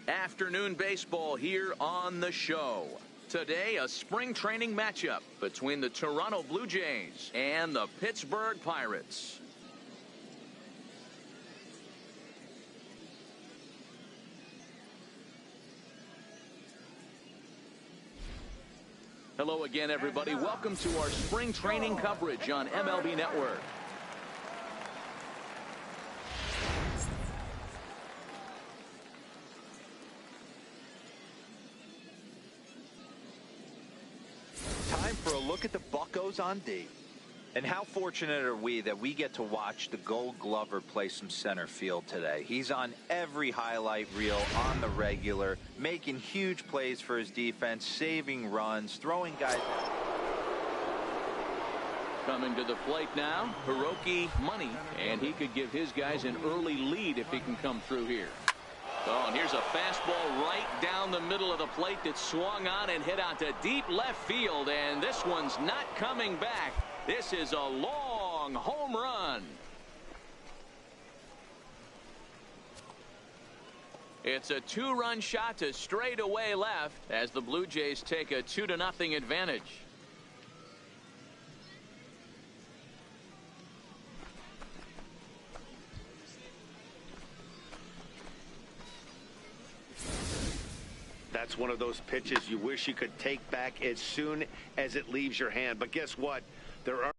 Afternoon baseball here on the show. Today, a spring training matchup between the Toronto Blue Jays and the Pittsburgh Pirates. Hello again, everybody. Welcome to our spring training coverage on MLB Network. Time for a look at the Buccos on D. And how fortunate are we that we get to watch the Gold Glover play some center field today. He's on every highlight reel on the regular, making huge plays for his defense, saving runs, throwing guys. Coming to the plate now, Hiroki Money, and he could give his guys an early lead if he can come through here. Oh, and here's a fastball right down the middle of the plate that swung on and hit out to deep left field, and this one's not coming back. This is a long home run. It's a two-run shot to straightaway left as the Blue Jays take a 2-0 advantage. That's one of those pitches you wish you could take back as soon as it leaves your hand. But guess what? There are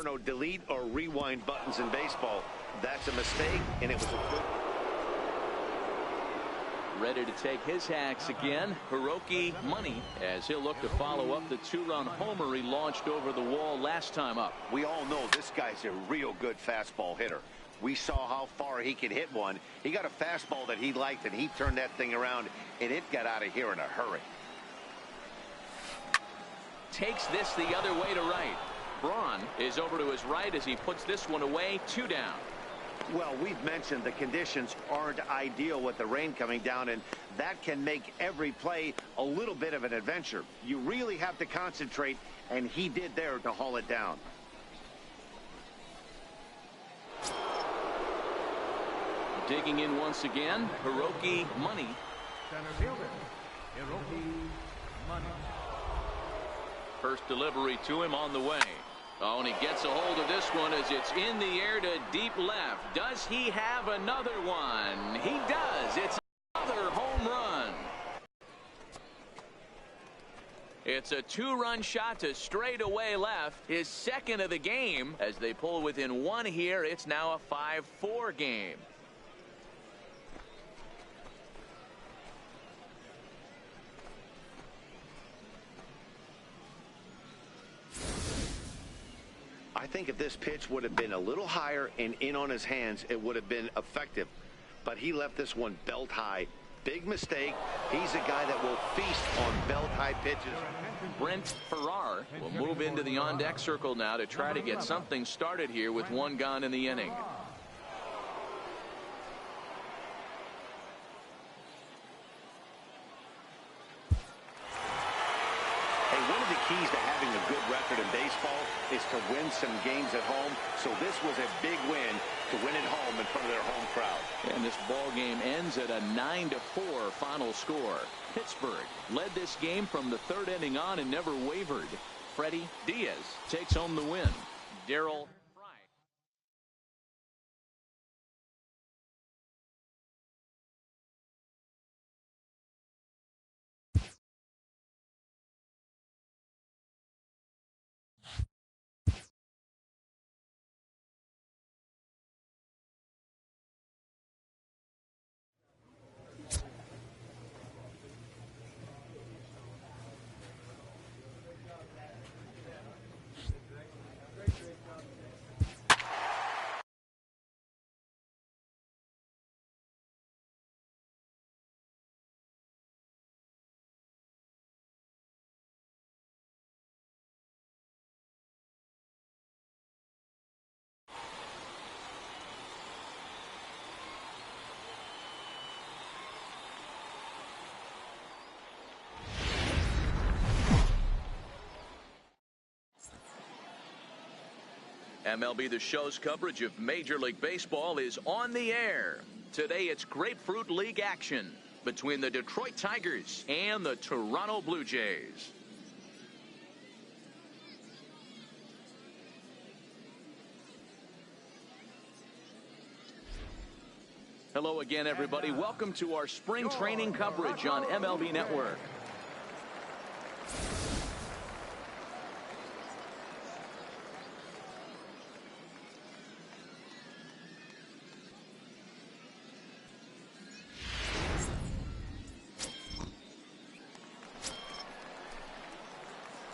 are no delete or rewind buttons in baseball. That's a mistake, and it was a good... Ready to take his hacks again. Hiroki Money, as he'll look to follow up the two-run homer he launched over the wall last time up. We all know this guy's a real good fastball hitter. We saw how far he could hit one. He got a fastball that he liked, and he turned that thing around, and it got out of here in a hurry. Takes this the other way to right. Braun is over to his right as he puts this one away. 2 down. Well, we've mentioned the conditions aren't ideal with the rain coming down, and that can make every play a little bit of an adventure. You really have to concentrate, and he did there to haul it down. Digging in once again, Hiroki Money. Center fielder, Hiroki Money. First delivery to him on the way. Oh, and he gets a hold of this one as it's in the air to deep left. Does he have another one? He does. It's another home run. It's a 2-run shot to straightaway left. His second of the game. As they pull within 1 here, it's now a 5-4 game. I think if this pitch would have been a little higher and in on his hands, it would have been effective. But he left this one belt high. Big mistake. He's a guy that will feast on belt high pitches. Brent Farrar will move into the on-deck circle now to try to get something started here with 1 gone in the inning. One of the keys to having a good record in baseball is to win some games at home. So this was a big win to win at home in front of their home crowd. And this ball game ends at a 9-4 final score. Pittsburgh led this game from the 3rd inning on and never wavered. Freddie Diaz takes home the win. Darryl Fry. MLB The Show's coverage of Major League Baseball is on the air. Today it's Grapefruit League action between the Detroit Tigers and the Toronto Blue Jays. Hello again, everybody. Welcome to our spring training coverage on MLB Network.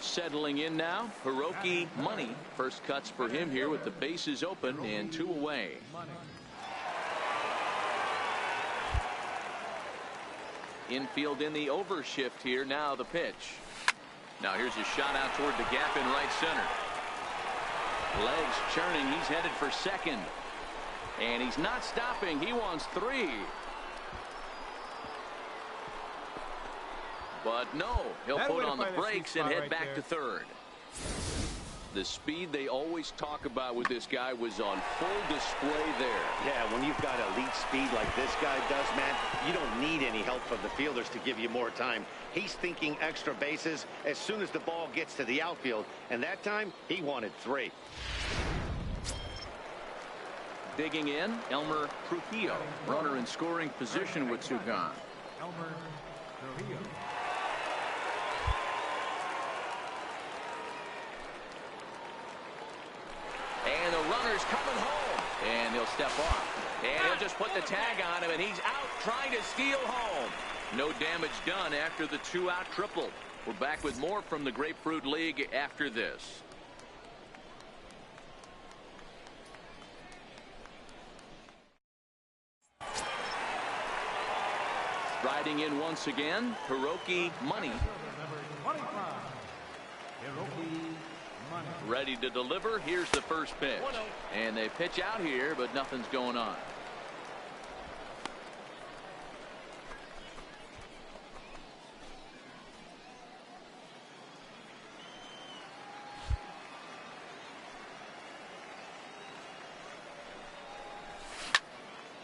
Settling in now, Hiroki Money. First cuts for him here with the bases open and 2 away. Infield in the overshift here. Now the pitch. Now here's a shot out toward the gap in right center. Legs churning. He's headed for second. And he's not stopping. He wants 3. But no, he'll put on the brakes and head back to third. The speed they always talk about with this guy was on full display there. Yeah, when you've got elite speed like this guy does, Matt, you don't need any help from the fielders to give you more time. He's thinking extra bases as soon as the ball gets to the outfield, and that time he wanted 3. Digging in, Elmer Trujillo, runner in scoring position with 2 gone. Elmer Trujillo. And the runner's coming home. And he'll step off. And he'll just put the tag on him, and he's out trying to steal home. No damage done after the 2-out triple. We're back with more from the Grapefruit League after this. Riding in once again, Hiroki Money. Number 25, Hiroki Money. Ready to deliver. Here's the first pitch. And they pitch out here, but nothing's going on.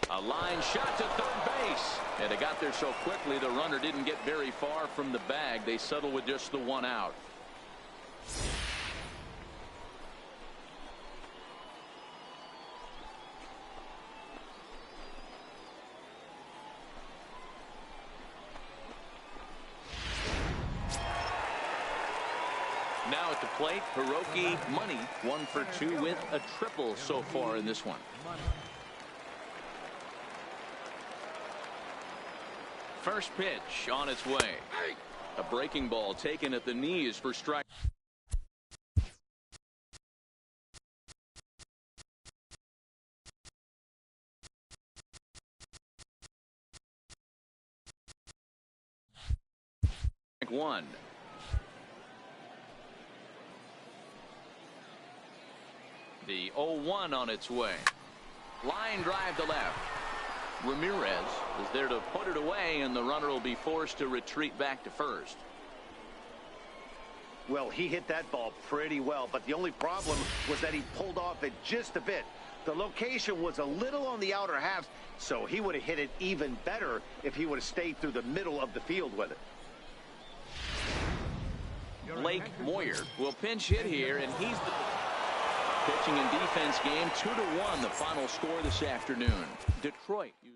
A line shot to third base. And it got there so quickly the runner didn't get very far from the bag. They settle with just the 1 out. Now at the plate, Hiroki Money 1 for 2 with a triple so far in this one. First pitch on its way. A breaking ball taken at the knees for strike. One. The 0-1 on its way. Line drive to left. Ramirez is there to put it away, and the runner will be forced to retreat back to first. Well, he hit that ball pretty well, but the only problem was that he pulled off it just a bit. The location was a little on the outer half, so he would have hit it even better if he would have stayed through the middle of the field with it. Blake Moyer will pinch hit here, and he's the pitching and defense game. 2-1 the final score this afternoon. Detroit used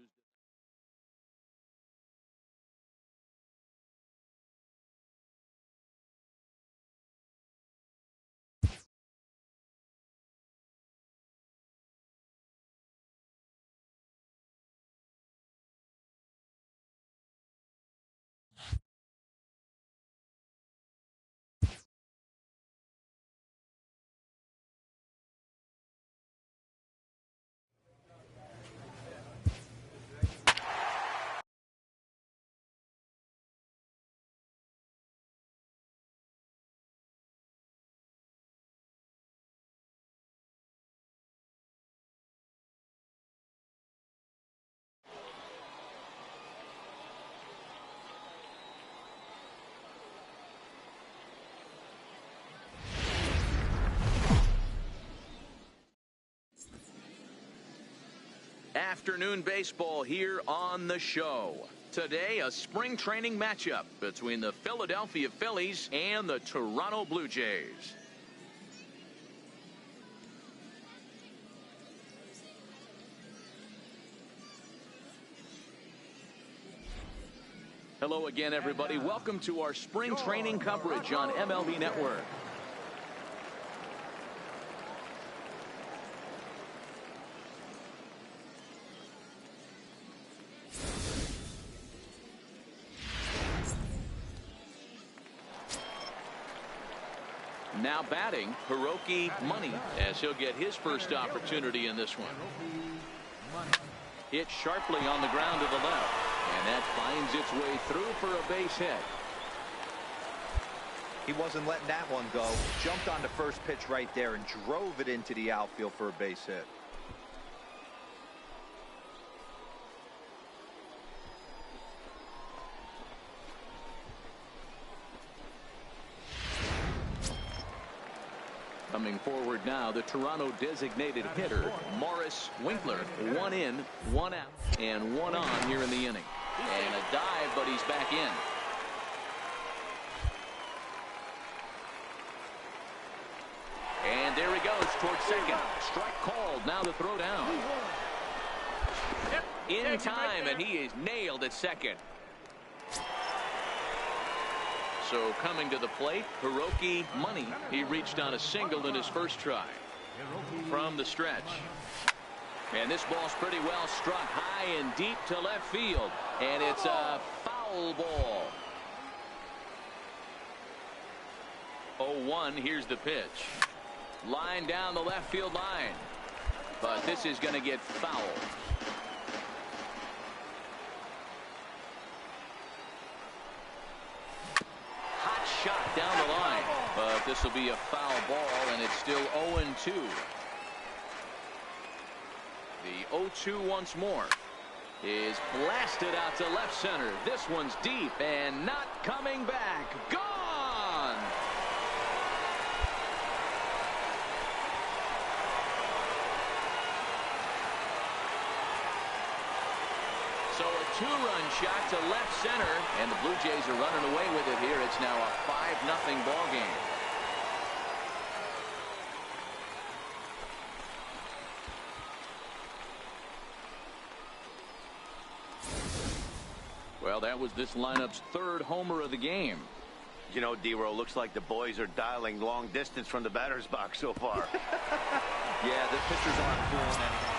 afternoon baseball here on the show. Today, a spring training matchup between the Philadelphia Phillies and the Toronto Blue Jays. Hello again, everybody. Welcome to our spring training coverage on MLB Network. Now batting, Hiroki Money, as he'll get his first opportunity in this one. Hit sharply on the ground to the left, and that finds its way through for a base hit. He wasn't letting that one go. Jumped on the first pitch right there and drove it into the outfield for a base hit. Coming forward now, the Toronto designated hitter, Morris Winkler. 1 in, 1 out, and 1 on here in the inning. And a dive, but he's back in. And there he goes towards second. Strike called. Now the throw down. In time, and he is nailed at second. So coming to the plate, Hiroki Money. He reached on a single in his first try. from the stretch. And this ball's pretty well struck high and deep to left field. And it's a foul ball. 0-1. Here's the pitch. Line down the left field line. But this is going to get fouled. Hot shot down the line. But this will be a foul ball, and it's still 0-2. The 0-2 once more is blasted out to left center. This one's deep and not coming back. Gone! So a two-run shot to left center, and the Blue Jays are running away with it here. It's now a 5-0 ball game. Well, that was this lineup's third homer of the game. You know, D-Row, looks like the boys are dialing long distance from the batter's box so far. Yeah, the pitchers aren't fooling anyone.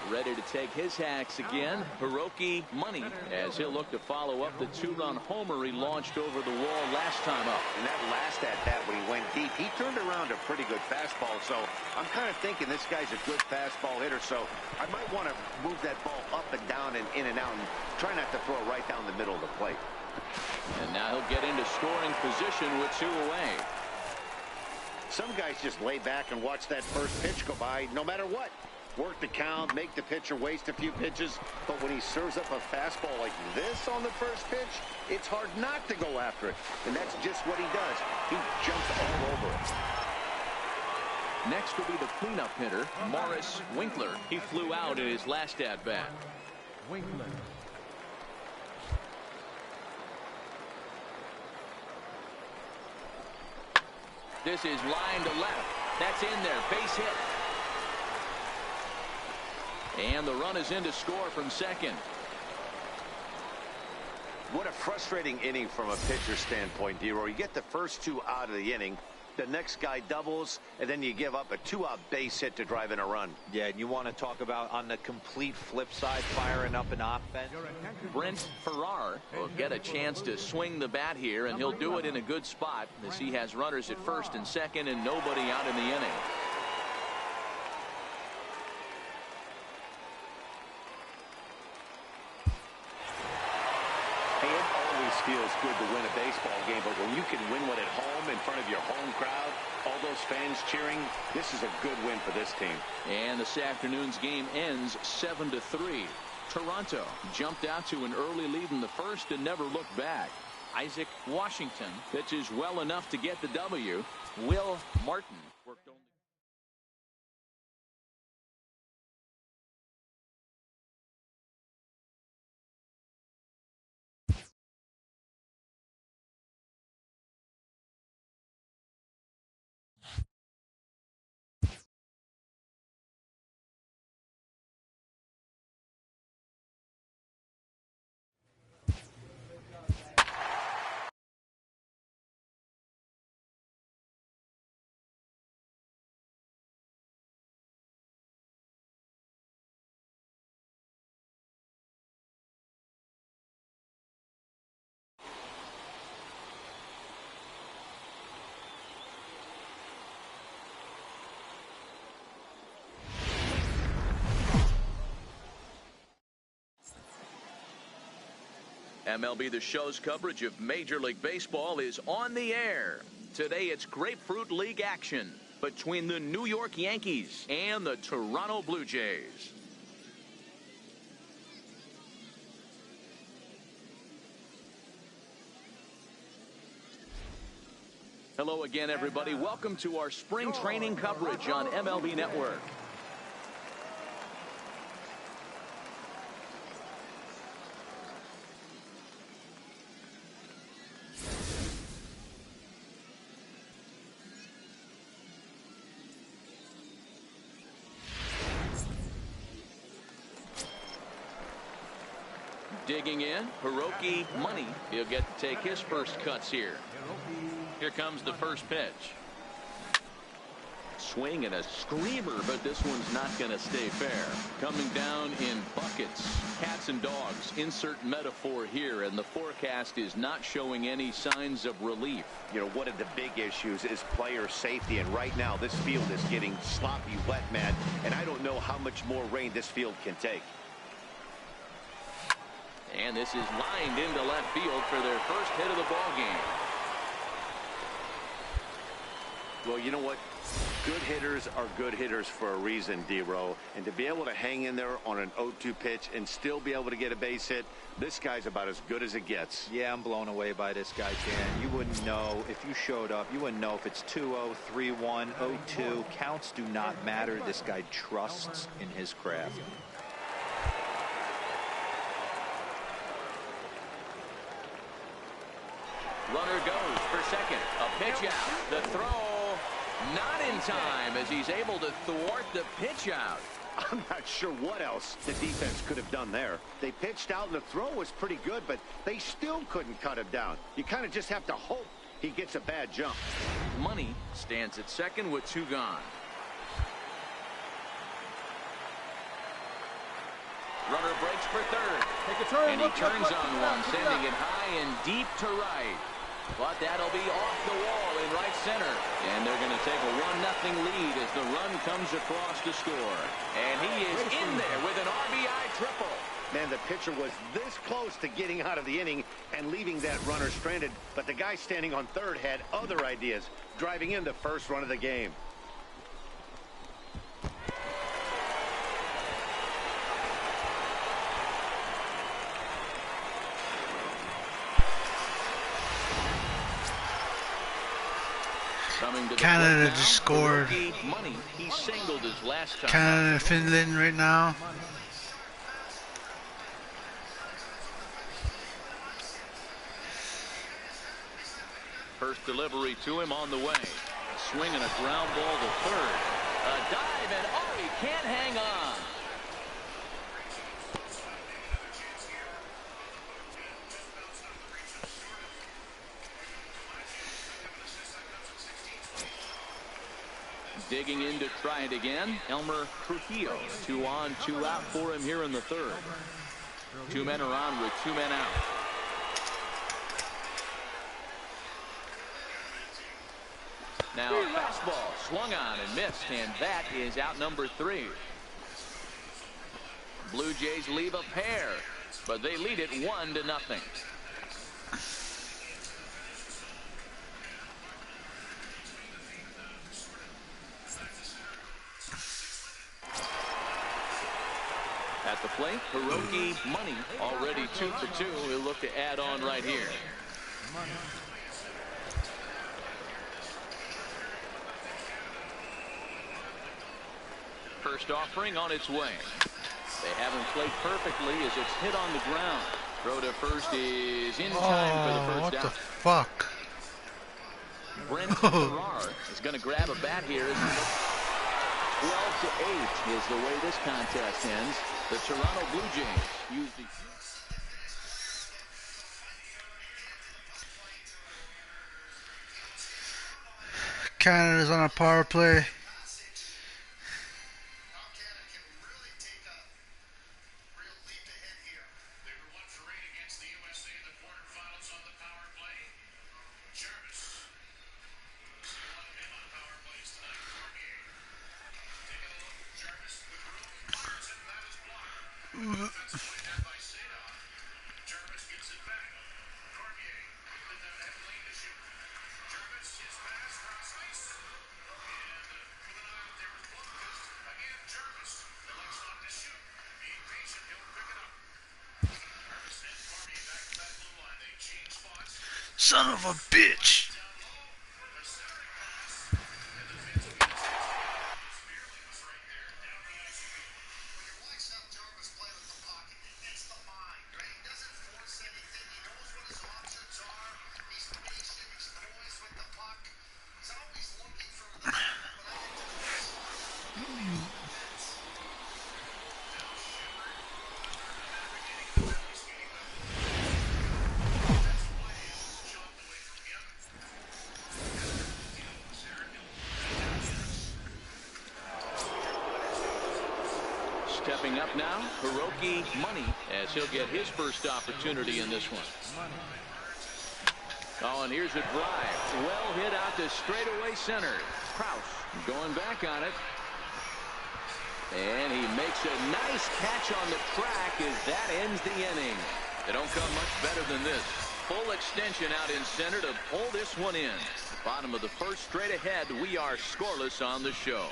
Ready to take his hacks again. Hiroki Money, as he'll look to follow up the two-run homer he launched over the wall last time up. And that last at-bat when he went deep, he turned around a pretty good fastball. So I'm kind of thinking this guy's a good fastball hitter. So I might want to move that ball up and down and in and out and try not to throw it right down the middle of the plate. And now he'll get into scoring position with two away. Some guys just lay back and watch that first pitch go by no matter what. Work the count, make the pitcher waste a few pitches, but when he serves up a fastball like this on the first pitch, it's hard not to go after it, and that's just what he does. He jumps all over it. Next will be the cleanup hitter, Morris Winkler. He flew out in his last at-bat. Winkler. This is line to left. That's in there, base hit. And the run is in to score from second. What a frustrating inning from a pitcher's standpoint, D-Roy. You get the first two out of the inning. The next guy doubles, and then you give up a two-out base hit to drive in a run. Yeah, and you want to talk about on the complete flip side, firing up an offense. Brent Farrar will get a chance to swing the bat here, and he'll do it in a good spot as he has runners at first and second and nobody out in the inning. Feels good to win a baseball game, but when you can win one at home in front of your home crowd, all those fans cheering, this is a good win for this team. And this afternoon's game ends 7-3. Toronto jumped out to an early lead in the first and never looked back. Isaac Washington pitches well enough to get the W. Will Martin worked only. MLB The Show's coverage of Major League Baseball is on the air. Today it's Grapefruit League action between the New York Yankees and the Toronto Blue Jays. Hello again, everybody. Welcome to our spring training coverage on MLB Network. Digging in, Hiroki Money. He'll get to take his first cuts here. Here comes the first pitch. Swing and a screamer, but this one's not going to stay fair. Coming down in buckets, cats and dogs. Insert metaphor here, and the forecast is not showing any signs of relief. You know, one of the big issues is player safety, and right now this field is getting sloppy wet, man, and I don't know how much more rain this field can take. And this is lined into left field for their first hit of the ball game. Well, you know what? Good hitters are good hitters for a reason, D-Row. And to be able to hang in there on an 0-2 pitch and still be able to get a base hit, this guy's about as good as it gets. Yeah, I'm blown away by this guy, Dan. You wouldn't know if you showed up. You wouldn't know if it's 2-0, 3-1, 0-2. Counts do not matter. This guy trusts in his craft. Runner goes for second. A pitch out. The throw not in time as he's able to thwart the pitch out. I'm not sure what else the defense could have done there. They pitched out and the throw was pretty good, but they still couldn't cut him down. You kind of just have to hope he gets a bad jump. Money stands at second with 2 gone. Runner breaks for third. Take a turn. And he turns on one, sending it high and deep to right. But that'll be off the wall in right center. And they're going to take a 1-0 lead as the run comes across to score. And he is in there with an RBI triple. Man, the pitcher was this close to getting out of the inning and leaving that runner stranded. But the guy standing on third had other ideas, driving in the first run of the game. Canada just scored. Money, he singled his last time. Canada and Finland right now. First delivery to him on the way. A swing and a ground ball to third. A dive, and oh, he can't hang on. Digging in to try it again, Elmer Trujillo. 2 on, 2 out for him here in the third. 2 men are on with 2 men out. Now fastball swung on and missed, and that is out number 3. Blue Jays leave a pair, but they lead it 1-0. At the plate, Hiroki Money already 2 for 2. He'll look to add on right here. First offering on its way. They haven't played perfectly as it's hit on the ground. Throw to first is in time for the first What down. the fuck? Brent Farrar is going to grab a bat here. 12-8 is the way this contest ends. The Toronto Blue Jays use the... Canada's on a power play. Son of a bitch. Stepping up now, Hiroki Money, as he'll get his first opportunity in this one. Oh, and here's a drive. Well hit out to straightaway center. Kraus going back on it. And he makes a nice catch on the track as that ends the inning. They don't come much better than this. Full extension out in center to pull this one in. Bottom of the first, straight ahead. We are scoreless on the show.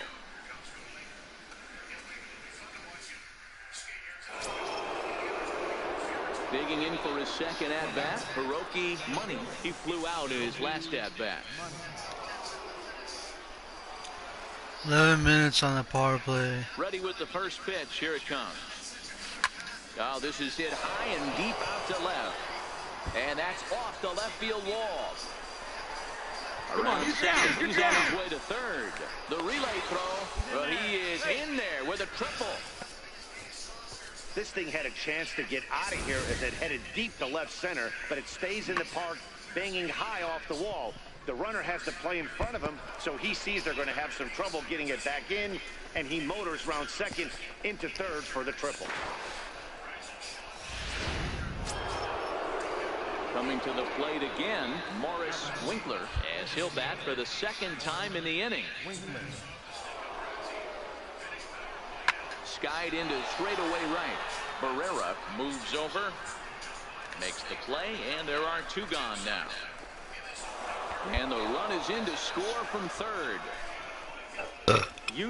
Digging in for his second at-bat, Hiroki Money. He flew out in his last at-bat. 11 minutes on the power play. Ready with the first pitch. Here it comes. Oh, this is hit high and deep out to left. And that's off the left field wall. Around second, he's on his way to third. The relay throw, well, he is in there with a triple. This thing had a chance to get out of here as it headed deep to left center, but it stays in the park, banging high off the wall. The runner has to play in front of him, so he sees they're going to have some trouble getting it back in, and he motors round second into third for the triple. Coming to the plate again, Morris Winkler, as he'll bat for the second time in the inning. Skied into straightaway right. Barrera moves over, makes the play, and there are two gone now. And the run is in to score from third.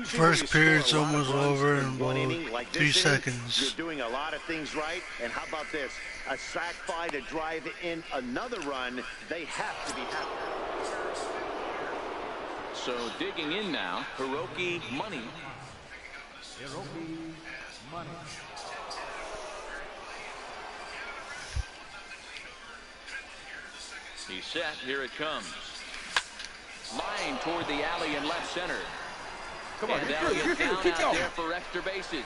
First period's almost over in about like 3 seconds. You're doing a lot of things right. And how about this? A sac fly to drive in another run. They have to be happy. So digging in now, Hiroki Money. Hiroki Money. He's set. Here it comes. Line toward the alley in left center. Come on, Elliott down out there for extra bases.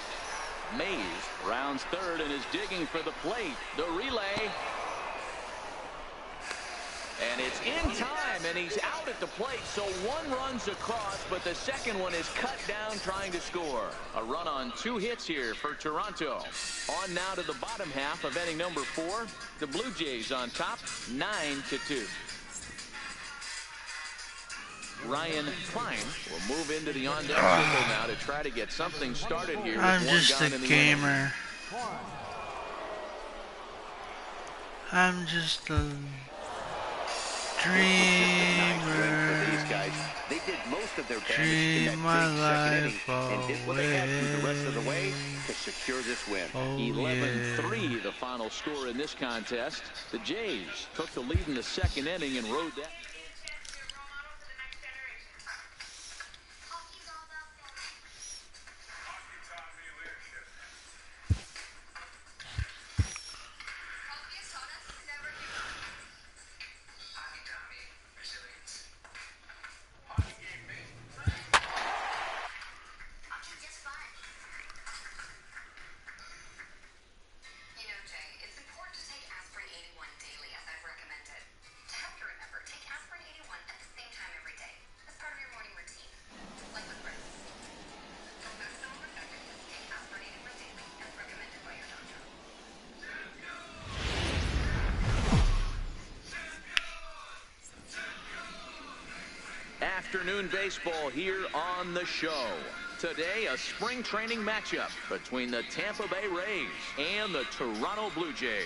Mays rounds third and is digging for the plate. The relay. And it's in time, and he's out at the plate, so one run's across, but the second one is cut down trying to score. A run on 2 hits here for Toronto. On now to the bottom half of inning number 4. The Blue Jays on top, 9-2. Ryan Klein will move into the on-deck circle now to try to get something started here. I'm just a gamer. I'm just a dreamer. They did most of their Dream my life and did what they had to the rest of the way away. to secure this win. Oh, 11-3 yeah. the final score in this contest. The Jays took the lead in the second inning and rode that. Afternoon baseball here on the show. Today, a spring training matchup between the Tampa Bay Rays and the Toronto Blue Jays.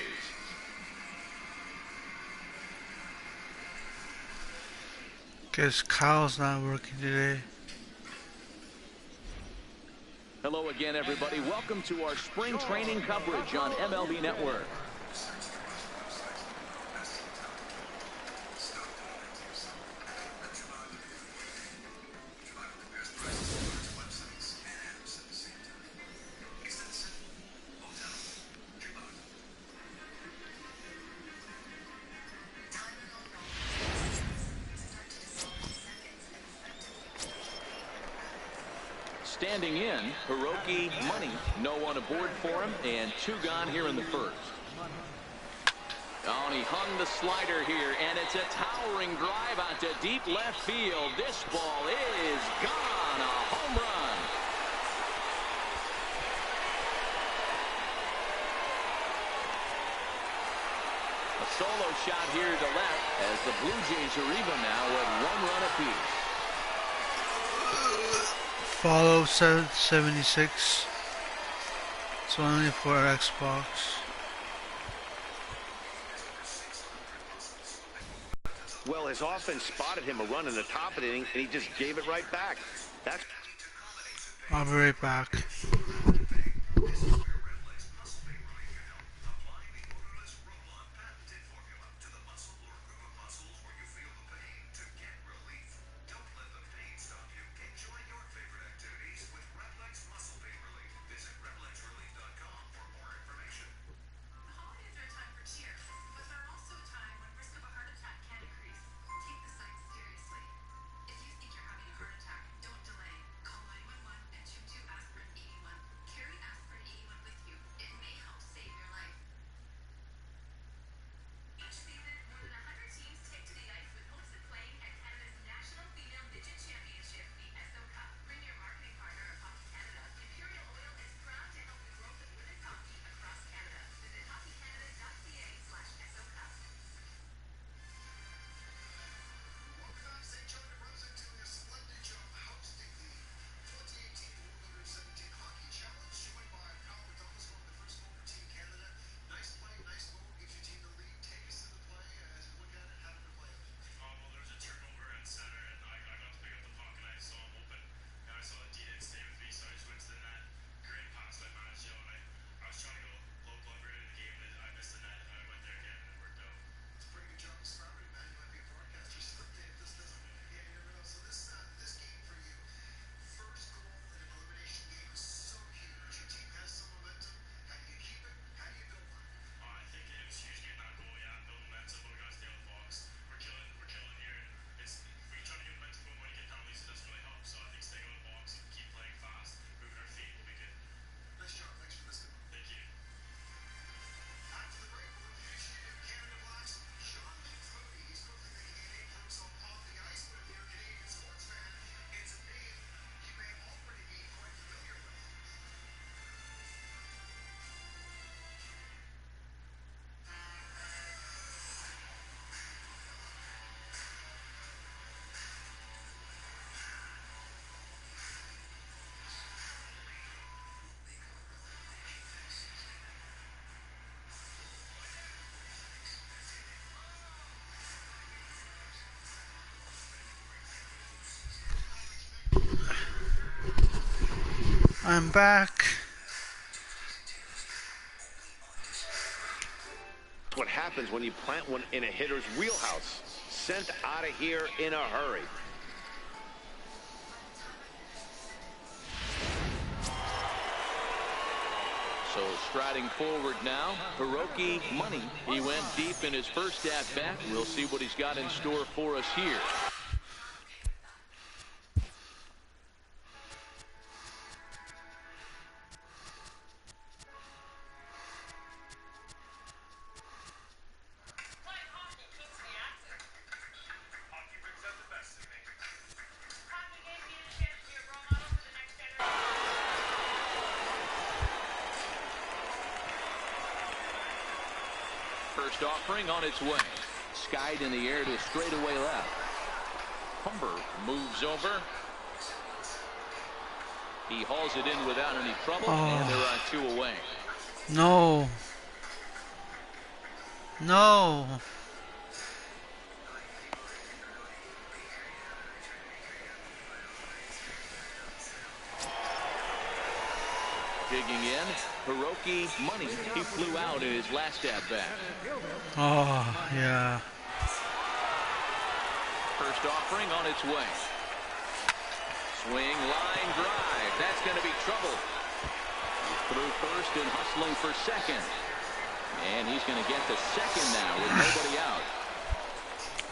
Guess Kyle's not working today. Hello again, everybody. Welcome to our spring training coverage on MLB Network. Standing in, Hiroki Money. No one aboard for him, and 2 gone here in the first. Oh, and he hung the slider here, and it's a towering drive out to deep left field. This ball is gone. A home run. A solo shot here to left as the Blue Jays are even now with 1 run apiece. Follow 76. It's only for Xbox. Well, his offense spotted him a run in the top of the inning, and he just gave it right back. That's. I'll be right back. I'm back. What happens when you plant one in a hitter's wheelhouse? Sent out of here in a hurry. So striding forward now, Hiroki Money. He went deep in his first at-bat. We'll see what he's got in store for us here. First offering on its way. Skied in the air to straightaway left. Humber moves over. He hauls it in without any trouble, and there are 2 away. No. No. Digging in, Hiroki Money. He flew out in his last at-bat. Oh, yeah. First offering on its way. Swing, line drive. That's going to be trouble. Through first and hustling for second. And he's going to get to second now with nobody out.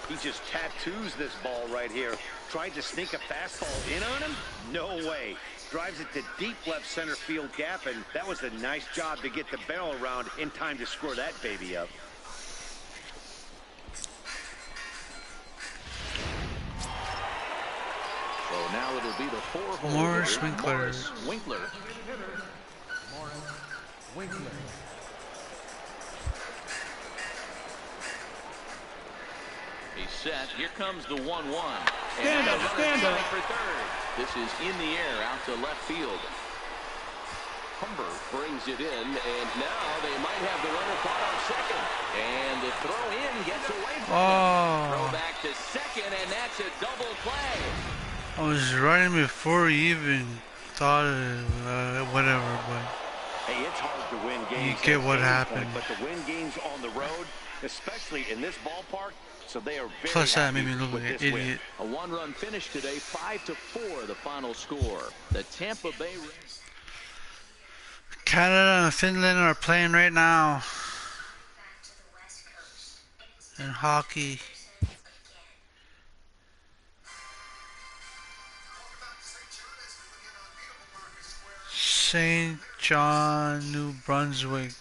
He just tattoos this ball right here. Tried to sneak a fastball in on him? No way. Drives it to deep left center field gap, and that was a nice job to get the barrel around in time to score that baby up. So now it'll be the 4-hole Morris hitter, Winkler. Morris Winkler. Morris Winkler. He's set. Here comes the 1-1. Stand up, stand up. For third. This is in the air out to left field. Humber brings it in, and now they might have the runner caught on second. And the throw in gets away from him. Throw back to second, and that's a double play. I was running before he even thought of whatever, but Hey, it's hard to win games. you get what happened. But to win games on the road, especially in this ballpark, so they are very Plus that happy made me look with like an this win. idiot. A one-run finish today, 5-4, the final score. The Tampa Bay Rays. Canada and Finland are playing right now in hockey. St. John, New Brunswick.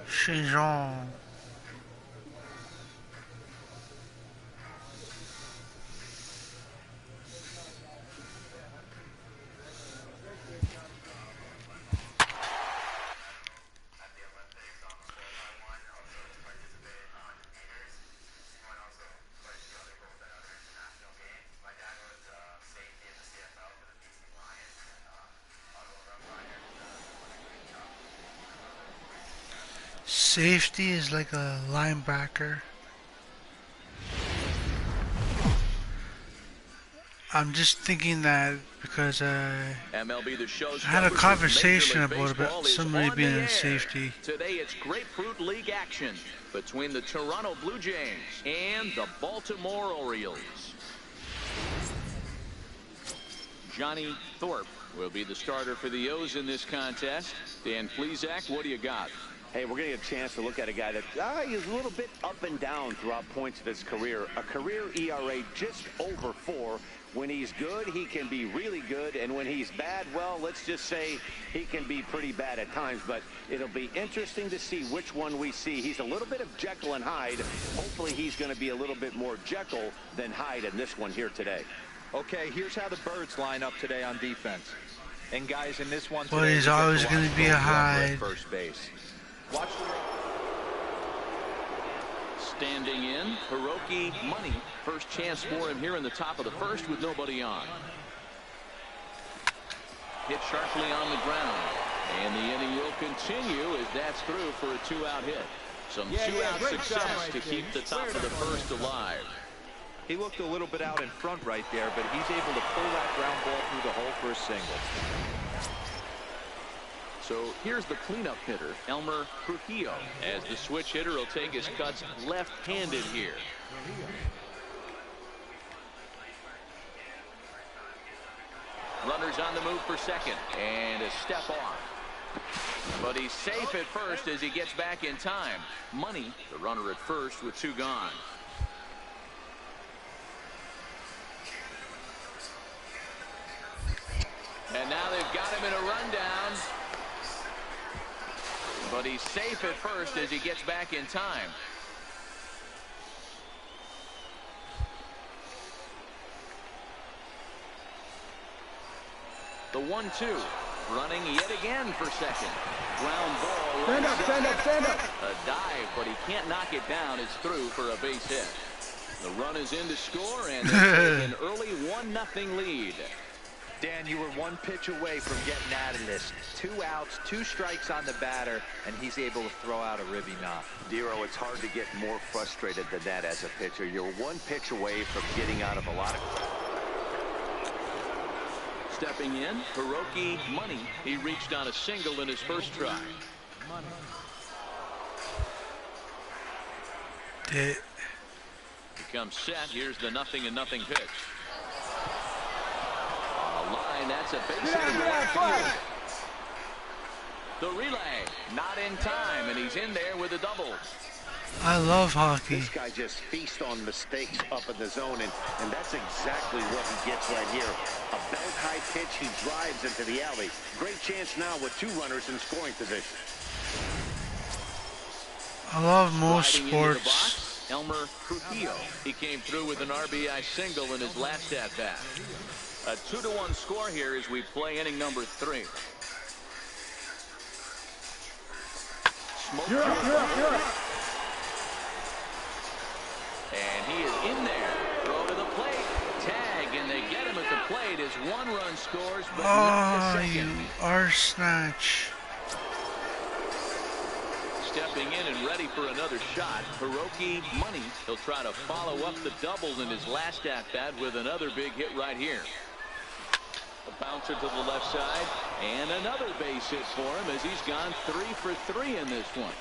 St. Jean. Safety is like a linebacker. I'm just thinking that because MLB The Show's I had a coverage of conversation Major League about Baseball is somebody on being the in air. safety. Today it's Grapefruit League action between the Toronto Blue Jays and the Baltimore Orioles. Johnny Thorpe will be the starter for the O's in this contest. Dan Plesac, what do you got? Hey, we're going to get a chance to look at a guy that is a little bit up and down throughout points of his career. A career ERA just over 4. When he's good, he can be really good. And when he's bad, well, let's just say he can be pretty bad at times. But it'll be interesting to see which one we see. He's a little bit of Jekyll and Hyde. Hopefully he's going to be a little bit more Jekyll than Hyde in this one here today. Okay, here's how the Birds line up today on defense. And guys, in this one But today, he's we get always to gonna watch be a Gold Glover Hyde. at first base. Watch Standing in, Hiroki Money. First chance for him here in the top of the first with nobody on. Hit sharply on the ground. And the inning will continue as that's through for a 2-out hit. Some 2-out success to keep the top of the first alive. He looked a little bit out in front right there, but he's able to pull that ground ball through the hole for a single. So here's the cleanup hitter, Elmer Trujillo, as the switch hitter will take his cuts left-handed here. Runners on the move for second, and a step off. But he's safe at first as he gets back in time. Money, the runner at first with 2 gone. And now they've got him in a rundown. But he's safe at first as he gets back in time. The 1-2. Running yet again for second. Ground ball. Stand up, stand up, stand up. A dive, but he can't knock it down. It's through for a base hit. The run is in to score, and they take an early 1-0 lead. Dan, you were 1 pitch away from getting out of this. 2 outs, 2 strikes on the batter, and he's able to throw out a ribby knock. Dero, it's hard to get more frustrated than that as a pitcher. You're 1 pitch away from getting out of a lot of... Stepping in, Hiroki Money. He reached on a single in his first try. He comes set. Here's the 0-0 pitch. On the line, that's a base hit. The relay, not in time, and he's in there with a double. I love hockey. This guy just feasts on mistakes up in the zone, and that's exactly what he gets right here. A belt high pitch, he drives into the alley. Great chance now with 2 runners in scoring position. I love most Riding into the sports. box, Elmer Trujillo. He came through with an RBI single in his last at-bat. A 2-1 score here as we play inning number 3. You're up. And he is in there. Throw to the plate. Tag, and they get him at the plate as 1 run scores, but not the Oh, you second. are snatch. Stepping in and ready for another shot, Hiroki Money. He'll try to follow up the double in his last at-bat with another big hit right here. A bouncer to the left side, and another base hit for him as he's gone 3 for 3 in this one.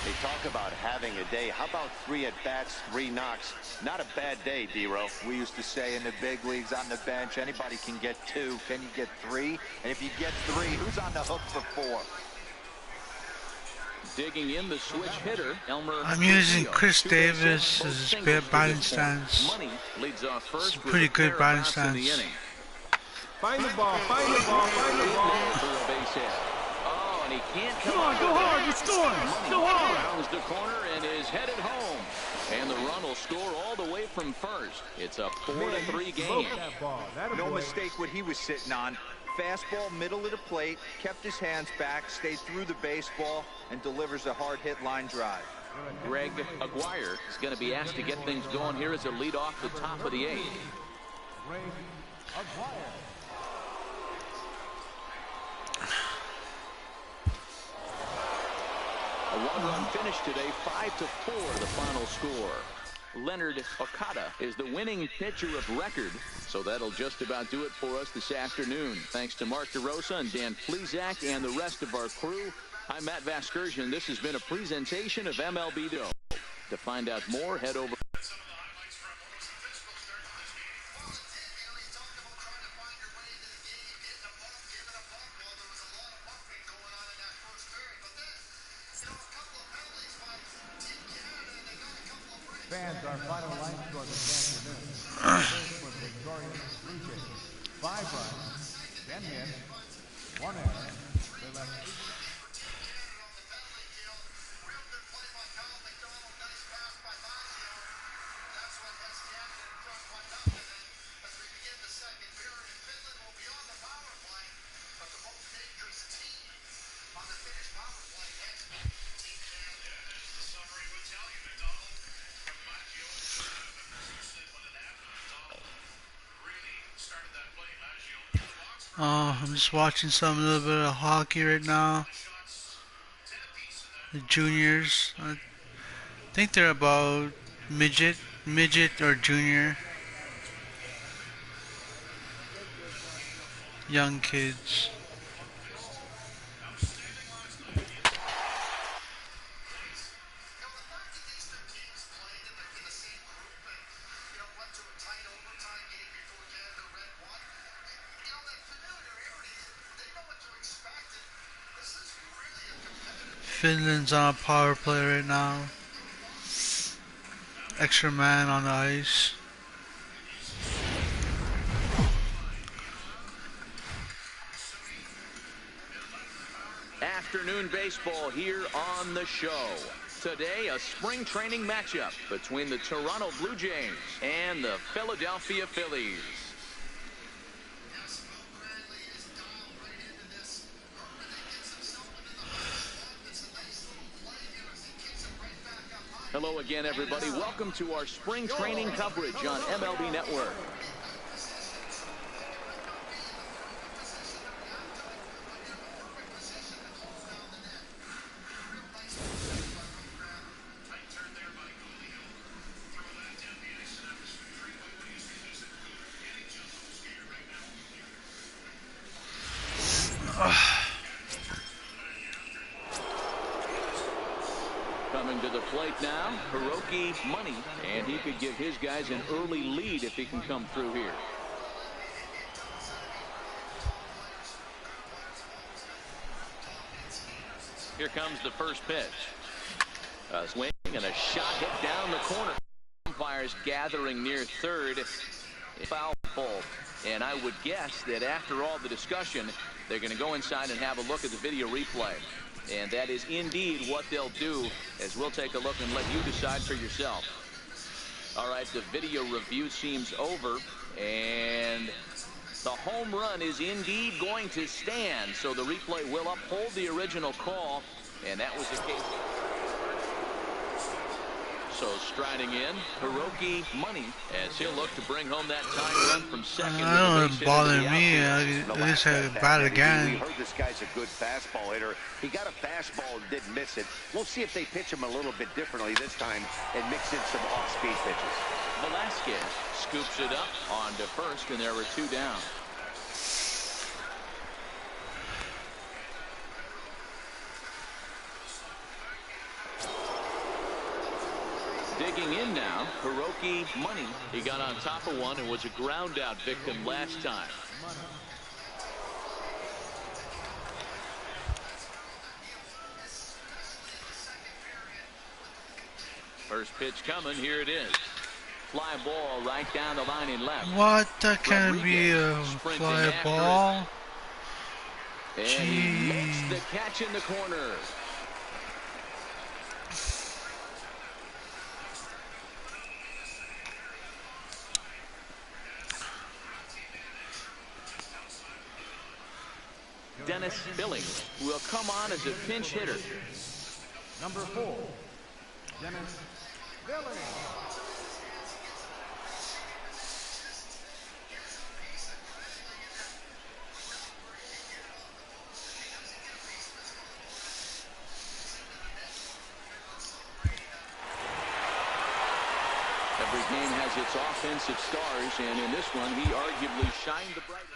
They talk about having a day. How about 3 at-bats, 3 knocks? Not a bad day, D-Row. We used to say in the big leagues on the bench, anybody can get 2. Can you get 3? And if you get 3, who's on the hook for 4? Digging in the switch hitter, Elmer. I'm using Trujillo. Chris 2 base hits, Davis both as singles for batting this one. stance. Money leads off first with Pretty a good pair batting of outs in the stance. inning. Find the ball. Find the ball. Find the ball. For a base hit. Oh, and he can't come Come on, up go with hard. it. You're scoring. Go hard. Rounds the corner and is headed home. And the run will score all the way from first. It's a 4-3 game. That ball. No mistake what he was sitting on. Fastball, middle of the plate, kept his hands back, stayed through the baseball, and delivers a hard hit line drive. Greg Aguirre is going to be asked to get things going here as a lead off the top of the 8th. A 1-run finish today, 5-4 the final score. Leonard Okada is the winning pitcher of record, so that'll just about do it for us this afternoon. Thanks to Mark DeRosa and Dan Plesac and the rest of our crew. I'm Matt Vasgersian. This has been a presentation of MLB Show. To find out more, head over. Fans, our final line score this afternoon. First was victorious Blue Jays. 5 runs, 10 hits, 1 error. They left. I'm just watching a little bit of hockey right now. The juniors, I think they're about midget or junior. Young kids. Finland's on a power play right now. Extra man on the ice. Afternoon baseball here on the show. Today, a spring training matchup between the Toronto Blue Jays and the Philadelphia Phillies. Hello again, everybody. Welcome to our spring training coverage on MLB Network. Coming to the plate now, Hiroki Money, and he could give his guys an early lead if he can come through here. Here comes the first pitch. A swing and a shot hit down the corner. Umpires gathering near third. Foul ball. And I would guess that after all the discussion, They're going to go inside and have a look at the video replay. And that is indeed what they'll do, as we'll take a look and let you decide for yourself. All right, the video review seems over, and the home run is indeed going to stand. So the replay will uphold the original call, and that was the case. So striding in, Hiroki Money, as he'll look to bring home that tying run from second. I don't bother me. At least I bat again. We heard this guy's a good fastball hitter. He got a fastball and didn't miss it. We'll see if they pitch him a little bit differently this time and mix in some off-speed pitches. Velasquez scoops it up on to first, and there were 2 down. Digging in now, Hiroki Money. He got on top of one and was a ground out victim last time. First pitch coming, here it is. Fly ball right down the line in left. What? That can't be a fly ball. And he makes the catch in the corner. Dennis Billings will come on as a pinch hitter. Number 4, Dennis Billings. Every game has its offensive stars, and in this one, he arguably shined the brightest.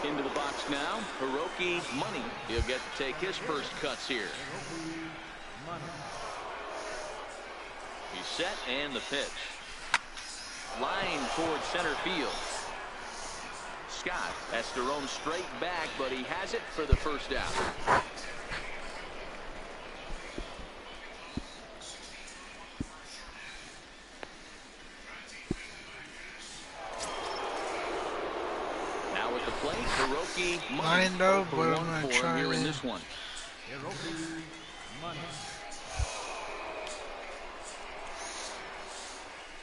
Into the box now, Hiroki Money. He'll get to take his first cuts here. He's set, and the pitch. Line towards center field. Scott has to roam straight back, but he has it for the first out. I know, but I'm not trying here in this one.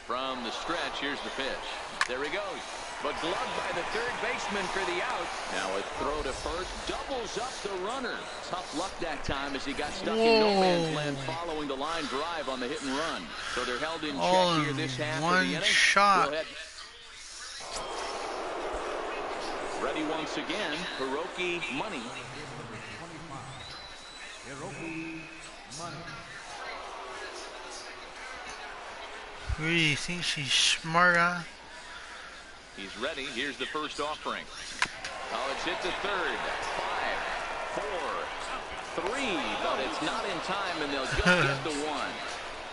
From the stretch, here's the pitch. There he goes. But gloved by the third baseman for the out. Now a throw to first doubles up the runner. Tough luck that time as he got stuck in no man's land following the line drive on the hit and run. So they're held in check here this half of the inning. One shot. Ready once again, Hiroki Money. Hiroki Money. Really think she's smart, huh? He's ready. Here's the first offering. Oh, it's hit to third. 5, 4, 3, but it's not in time, and they'll just get the one.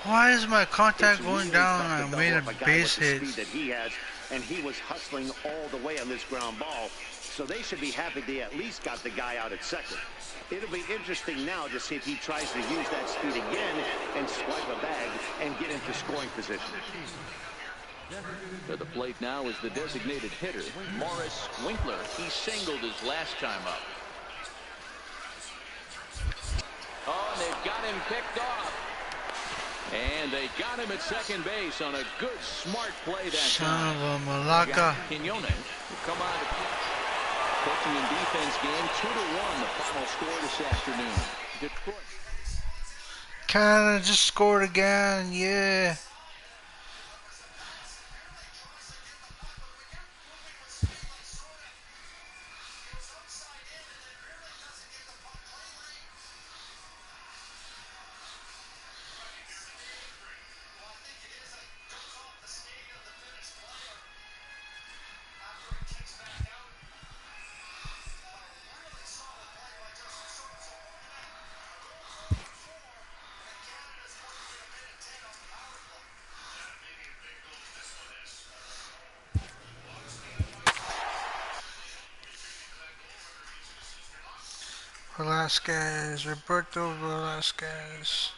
Why is my contact going down? I made a base hit. That he has, and he was hustling all the way on this ground ball. So they should be happy they at least got the guy out at second. It'll be interesting now to see if he tries to use that speed again and swipe a bag and get into scoring position. To the plate now is the designated hitter, Morris Winkler. He singled his last time up. Oh, and they've got him picked off. And they got him at second base on a good, smart play that time. Son of a Malacca. Quiñones will come on to coaching and defense game. 2-1, the final score this afternoon. Detroit. Canada just scored again, yeah. Velasquez, Roberto Velasquez.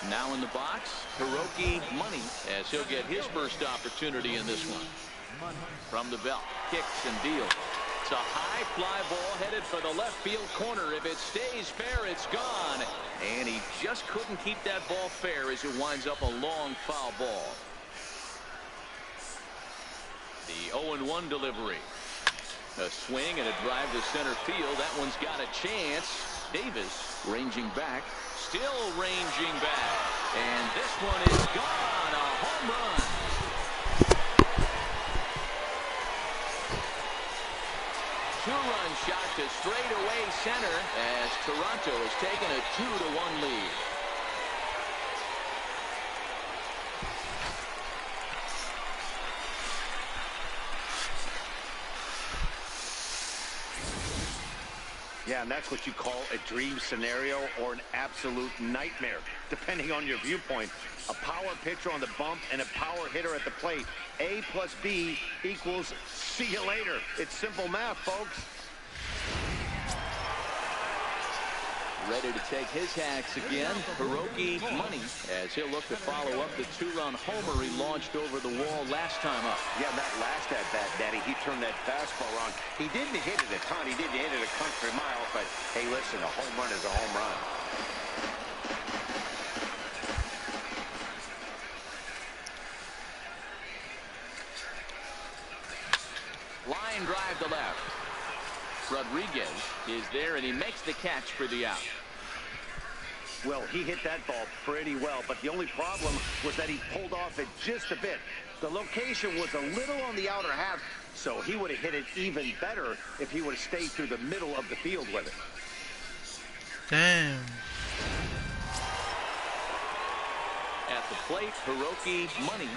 Now in the box, Hiroki Money, as he'll get his first opportunity in this one. From the belt, kicks and deals. It's a high fly ball headed for the left field corner. If it stays fair, it's gone. And he just couldn't keep that ball fair as it winds up a long foul ball. The 0-1 delivery. A swing and a drive to center field. That one's got a chance. Davis ranging back. Still ranging back. And this one is gone. A home run. Two-run shot to straightaway center as Toronto has taken a 2-1 lead. Yeah, and that's what you call a dream scenario or an absolute nightmare, depending on your viewpoint. A power pitcher on the bump and a power hitter at the plate. A plus B equals see you later. It's simple math, folks. Ready to take his hacks again. Hiroki Money, as he'll look to follow up the two-run homer he launched over the wall last time up. Yeah, that last at-bat, Daddy, he turned that fastball on. He didn't hit it a ton. He didn't hit it a country mile, but hey, listen, a home run is a home run. Line drive to left. Rodriguez is there, and he makes the catch for the out. Well, he hit that ball pretty well, but the only problem was that he pulled off it just a bit. The location was a little on the outer half, so he would have hit it even better if he would have stayed through the middle of the field with it. Damn. At the plate, Hiroki Money.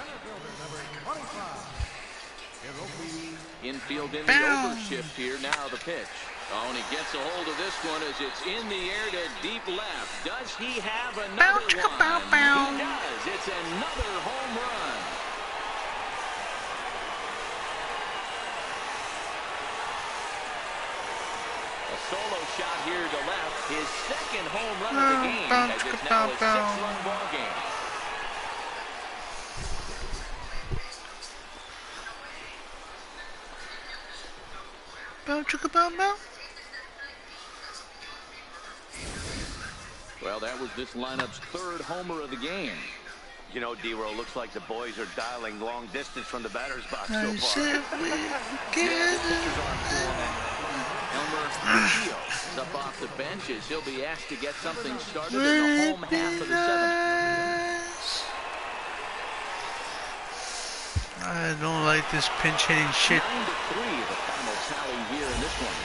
Infield in the overshift here. Now the pitch. Oh, and he gets a hold of this one as it's in the air to deep left. Does he have another one? He does. It's another home run. A solo shot here to left. His second home run of the game as it's now a 6-run ball game. Well, that was this lineup's third homer of the game. You know, D-Row, looks like the boys are dialing long distance from the batter's box so far. Elmer Mejia is up off the bench as he'll be asked to get something started in the home half of the seventh. I don't like this pinch hitting shit. 9-3 the final tally here in this one.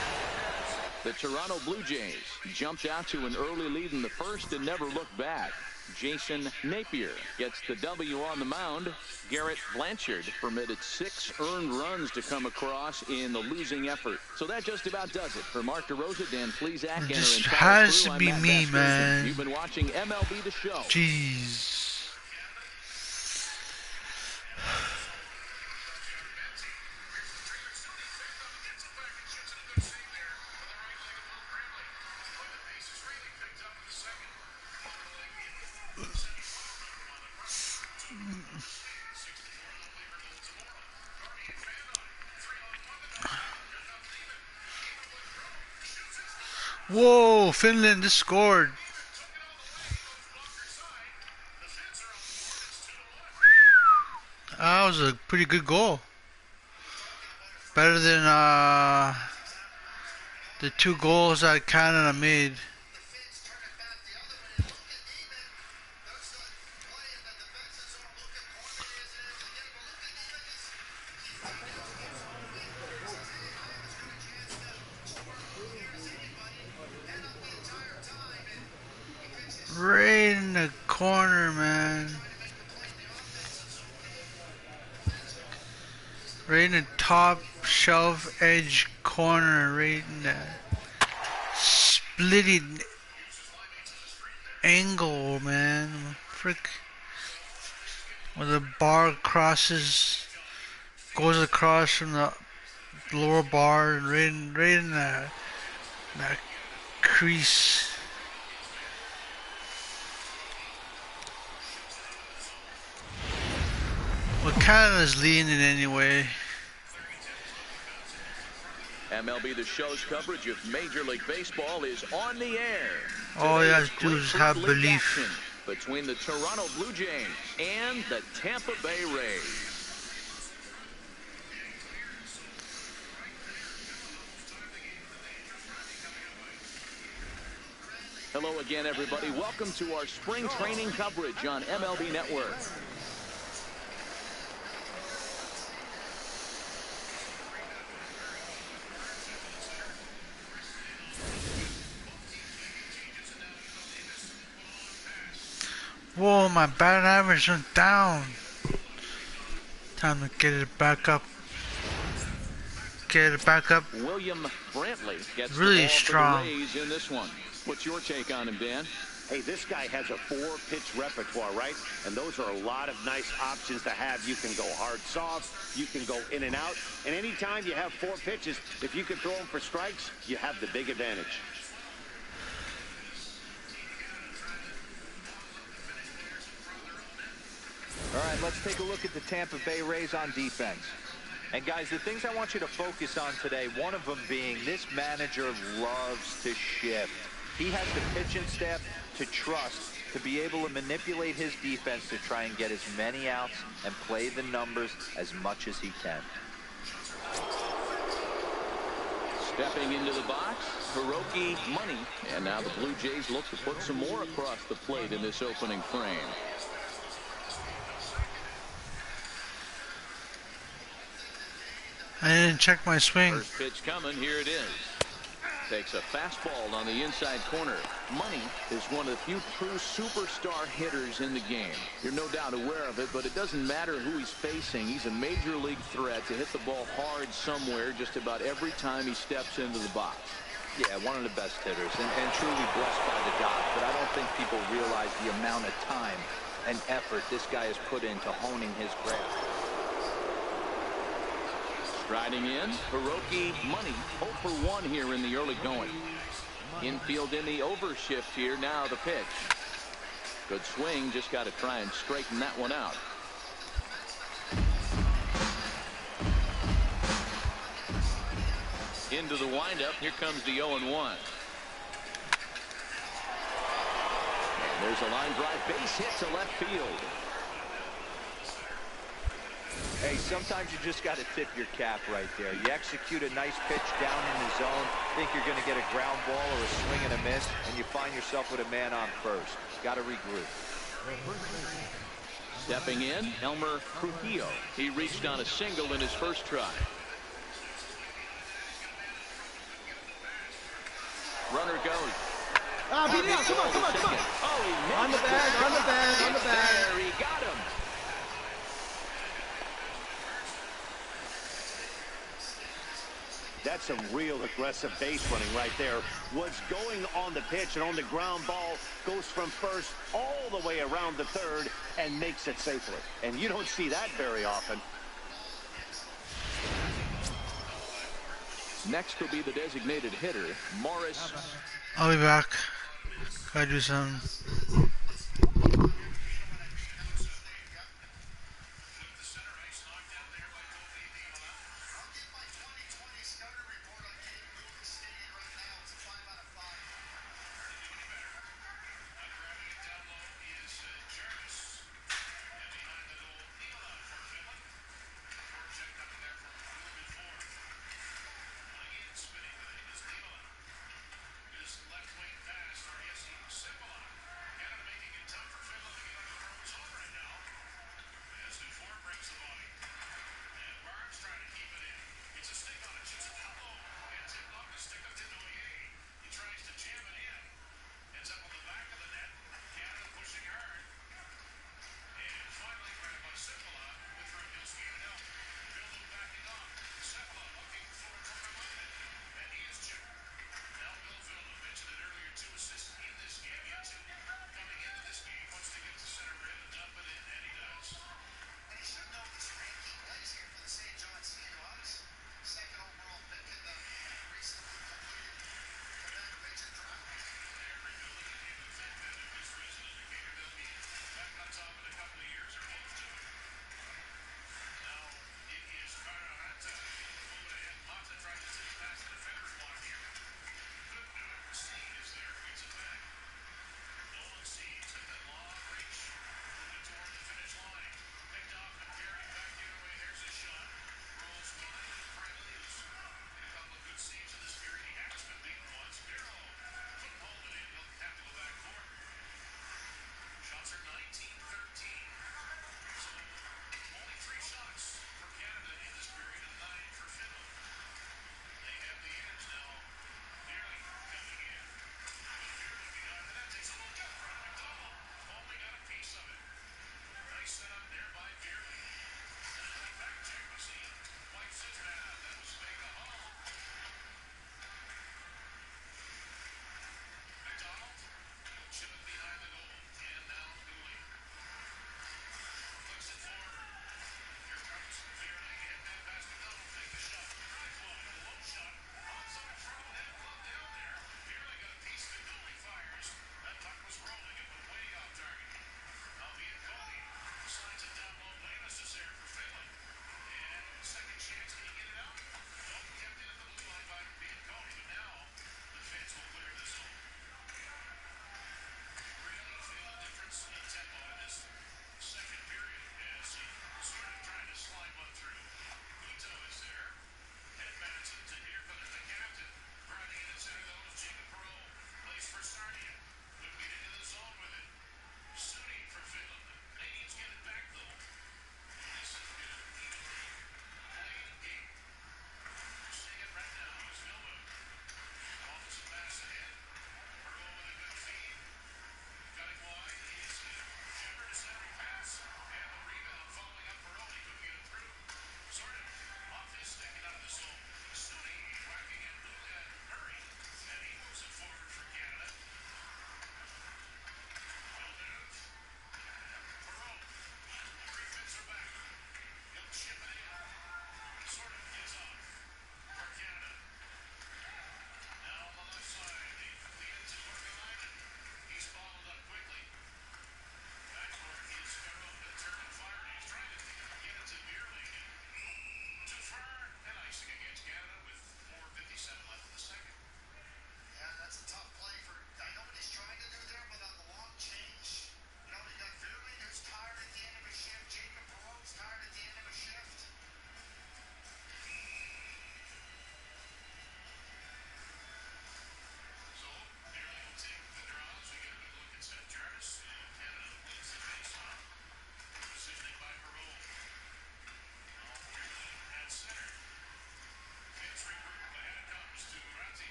The Toronto Blue Jays jumped out to an early lead in the first and never looked back. Jason Napier gets the W on the mound. Garrett Blanchard permitted 6 earned runs to come across in the losing effort. So that just about does it. For Mark DeRosa, Dan Plesac, This has to be me, man. You've been watching MLB The Show. Jeez. Whoa, Finland just scored. That was a pretty good goal. Better than the 2 goals that Canada made. Right in the corner, man. Right in the top shelf edge corner, right in the splitting angle, man. Frick. Where the bar crosses, goes across from the lower bar and right in that crease. Well, Canada's leading it anyway. MLB The Show's coverage of Major League Baseball is on the air. All you Today have to do is grapefruit have league belief. action between the Toronto Blue Jays and the Tampa Bay Rays. Hello again, everybody. Welcome to our spring training coverage on MLB Network. Whoa, my batting average went down. Time to get it back up. Get it back up. William Brantley gets Really the ball strong. for the Rays in this one. What's your take on him, Dan? Hey, this guy has a 4-pitch repertoire, right? And those are a lot of nice options to have. You can go hard, soft. You can go in and out. And anytime you have 4 pitches, if you can throw them for strikes, you have the big advantage. All right, let's take a look at the Tampa Bay Rays on defense. And guys, the things I want you to focus on today, one of them being this manager loves to shift. He has the pitching staff to trust to be able to manipulate his defense to try and get as many outs and play the numbers as much as he can. Stepping into the box, Hiroki Money. And now the Blue Jays look to put some more across the plate in this opening frame. I didn't check my swing. First pitch coming, here it is. Takes a fastball on the inside corner. Money is one of the few true superstar hitters in the game. You're no doubt aware of it, but it doesn't matter who he's facing. He's a major league threat to hit the ball hard somewhere just about every time he steps into the box. Yeah, one of the best hitters and truly blessed by the job, but I don't think people realize the amount of time and effort this guy has put into honing his craft. Striding in, Hiroki Money, 0 for 1 here in the early going. Infield in the overshift here, now the pitch. Good swing, just got to try and straighten that one out. Into the windup, here comes the 0-1. There's a line drive, base hit to left field. Hey, sometimes you just got to tip your cap right there. You execute a nice pitch down in the zone, think you're going to get a ground ball or a swing and a miss, and you find yourself with a man on first. Got to regroup. Stepping in, Elmer Trujillo. He reached on a single in his first try. Runner goes. Ah, beat it out. Come on, come on, come on. Oh, he missed. On the bag, on the bag, on the bag. There, he got him. That's some real aggressive base running right there. What's going on the pitch and on the ground ball goes from first all the way around the third and makes it safely. And you don't see that very often. Next will be the designated hitter, Morris. I'll be back. Gotta do something.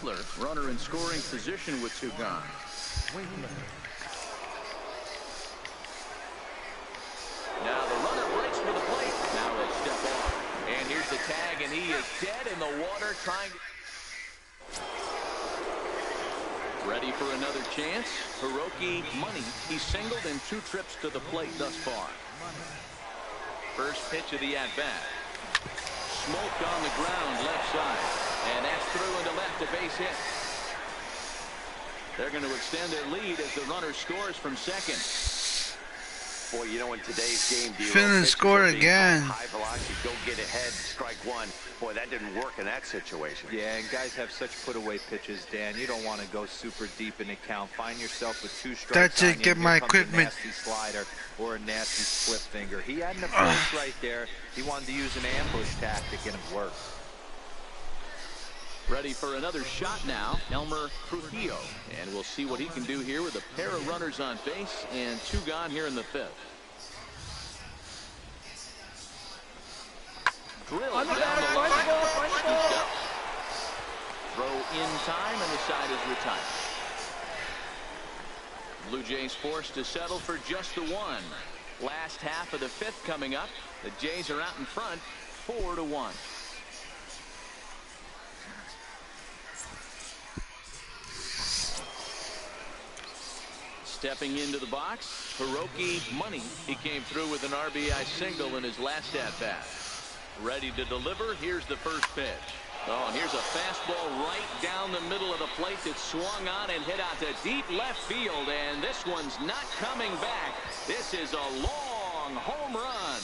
Winkler, runner in scoring position with 2 gone. Now the runner breaks for the plate. Now they'll step off. And here's the tag, and he is dead in the water trying to... Ready for another chance. Hiroki Money. He's singled in 2 trips to the plate thus far. First pitch of the at-bat. Smoked on the ground left side. And that's through into left, a base hit. They're going to extend their lead as the runner scores from second. Boy, you know, in today's game, Finland scored again. High velocity, go get ahead, strike one. Boy, that didn't work in that situation. Yeah, and guys have such put-away pitches, Dan. You don't want to go super deep in the count. Find yourself with 2 strikes. That's it. on you, Get and my here comes a equipment. nasty slider or a nasty split finger. He had an approach right there. He wanted to use an ambush tactic, and it worked. Ready for another shot now, Elmer Trujillo. And we'll see what he can do here with a pair of runners on base and 2 gone here in the 5th. Drilled down the line. Throw in time, and the side is retired. Blue Jays forced to settle for just the 1. Last half of the 5th coming up. The Jays are out in front, 4-1. Stepping into the box, Hiroki Money. He came through with an RBI single in his last at-bat. Ready to deliver. Here's the first pitch. Oh, and here's a fastball right down the middle of the plate that swung on and hit out to deep left field. And this one's not coming back. This is a long home run.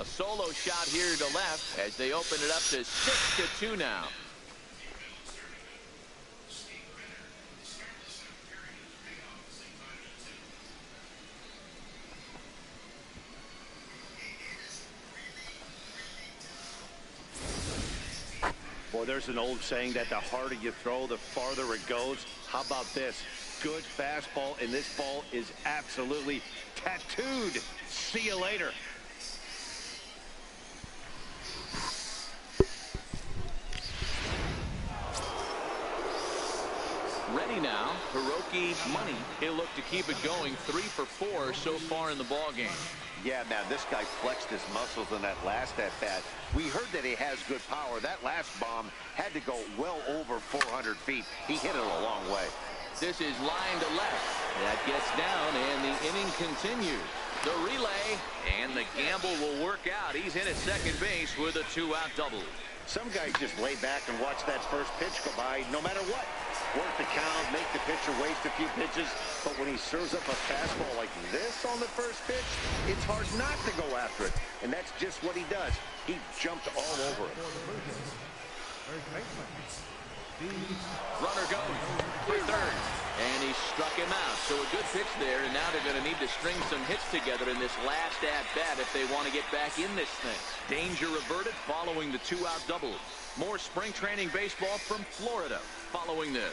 A solo shot here to left as they open it up to 6-2 now. Boy, there's an old saying that the harder you throw, the farther it goes. How about this? Good fastball, and this ball is absolutely tattooed. See you later. Ready now, Hiroki Money. He'll look to keep it going. 3 for 4 so far in the ball game. Yeah, man, this guy flexed his muscles in that last at-bat. We heard that he has good power. That last bomb had to go well over 400 feet. He hit it a long way. This is line to left. That gets down, and the inning continues. The relay, and the gamble will work out. He's in at second base with a 2-out double. Some guys just lay back and watch that first pitch go by no matter what. Work the count, make the pitcher waste a few pitches, but when he serves up a fastball like this on the first pitch, it's hard not to go after it, and that's just what he does. He jumped all over it. Runner goes for third, and he struck him out. So a good pitch there, and now they're going to need to string some hits together in this last at-bat if they want to get back in this thing. Danger averted following the 2-out double. More spring training baseball from Florida following this.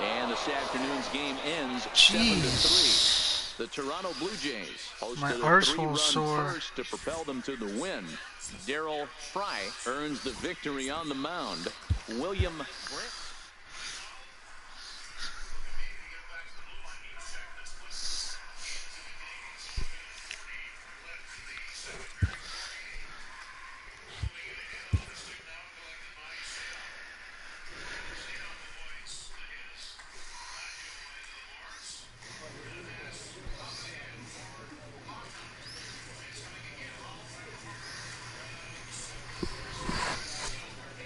And this afternoon's game ends 7-3. The Toronto Blue Jays hosted a 3-run first to propel them to the win. Darryl Fry earns the victory on the mound. William Brent.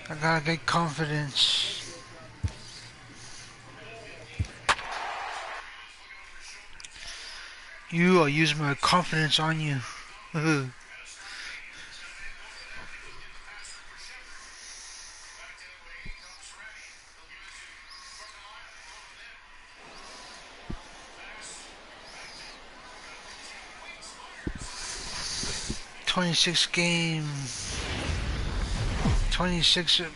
I gotta get confidence. You are using my confidence on you. 26 game. 26 hit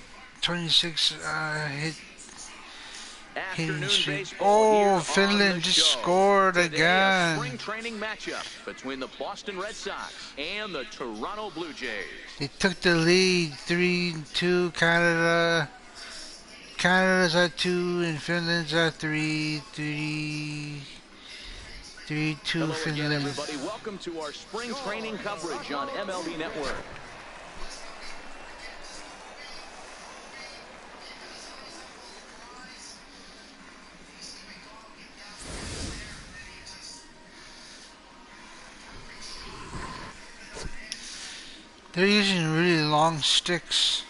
Afternoon baseball Oh, here on Finland the just show. scored Today, again. A spring training matchup between the Boston Red Sox and the Toronto Blue Jays. They took the lead 3-2. Canada. Canada's at 2 and Finland's at 3. 3-2 Hello Finland. again, everybody. Welcome to our spring training coverage on MLB Network. They're using really long sticks.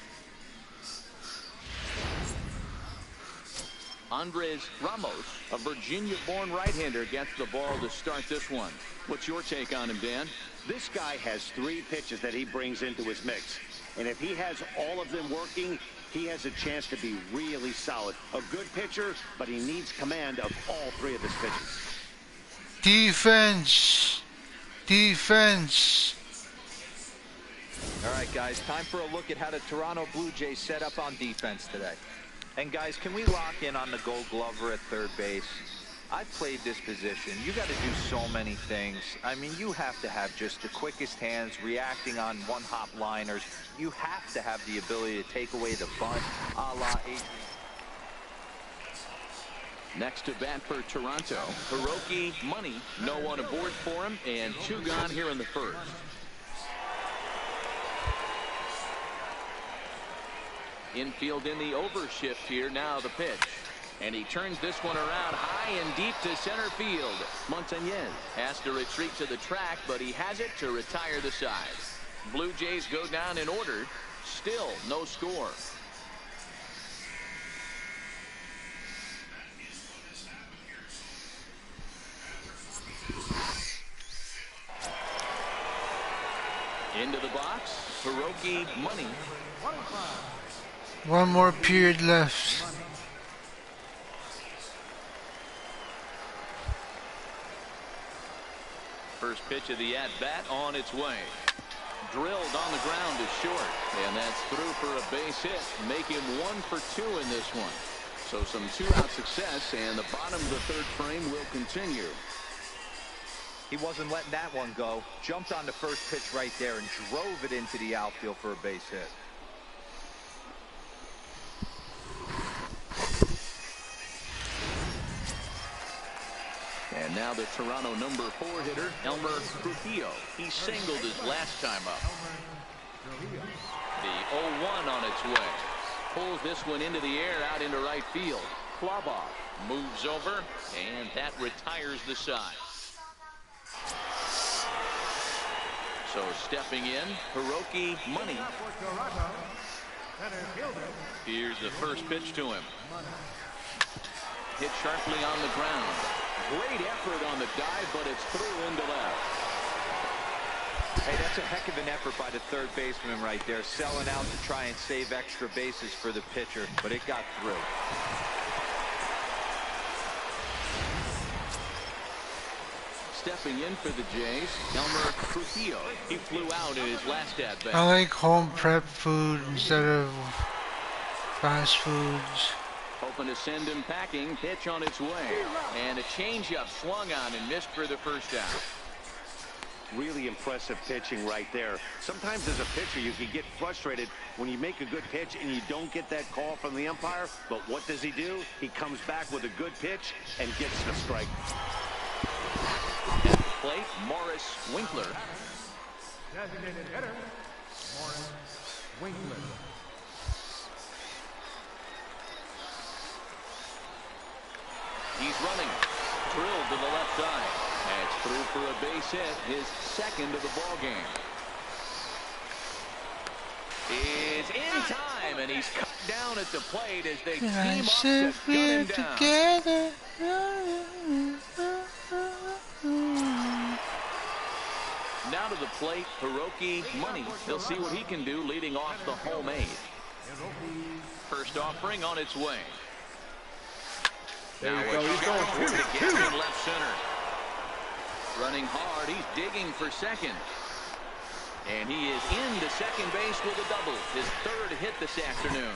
Andres Ramos, a Virginia-born right-hander, gets the ball to start this one. What's your take on him, Dan? This guy has 3 pitches that he brings into his mix. And if he has all of them working, he has a chance to be really solid. A good pitcher, but he needs command of all 3 of his pitches. Defense. Defense. All right, guys, time for a look at how the Toronto Blue Jays set up on defense today. And, guys, can we lock in on the Gold Glover at third base? I've played this position. You got to do so many things. I mean, you have to have just the quickest hands, reacting on one-hop liners. You have to have the ability to take away the bunt, a la Adrian. Next to bat for Toronto, Hiroki Money. No one aboard for him, and 2 gone here in the first. Infield in the overshift here. Now the pitch. And he turns this one around high and deep to center field. Montañez has to retreat to the track, but he has it to retire the side. Blue Jays go down in order. Still no score. Into the box, Hiroki Money. 1 more period left. First pitch of the at-bat on its way. Drilled on the ground is short, and that's through for a base hit. Make him 1 for 2 in this one. So some 2-out success, and the bottom of the 3rd frame will continue. He wasn't letting that one go. Jumped on the first pitch right there and drove it into the outfield for a base hit. And now the Toronto number 4 hitter, Elmer Trujillo. He singled his last time up. The 0-1 on its way. Pulls this one into the air out into right field. Cloboff moves over, and that retires the side. So stepping in, Hiroki Money. Here's the first pitch to him. Hit sharply on the ground. Great effort on the dive, but it's through into left. Hey, that's a heck of an effort by the third baseman right there, selling out to try and save extra bases for the pitcher, but it got through. Stepping in for the Jays, Elmer Trujillo. He flew out in his last at-bat. I like home prep food instead of fast foods. Hoping to send him packing. Pitch on its way. And a changeup swung on and missed for the first out. Really impressive pitching right there. Sometimes as a pitcher you can get frustrated when you make a good pitch and you don't get that call from the umpire. But what does he do? He comes back with a good pitch and gets the strike. At the plate, Morris Winkler. Designated hitter, Morris Winkler. He's running. Drilled to the left side. That's through for a base hit, his 2nd of the ball game. Is in time, and he's cut down at the plate as they team up to gun him down. Together. Now to the plate, Hiroki Money. He'll see what he can do leading off the home 8. First offering on its way. There Now you go. He's going toward the 2-2. in left center. Running hard. He's digging for second. And he is into second base with a double. His 3rd hit this afternoon.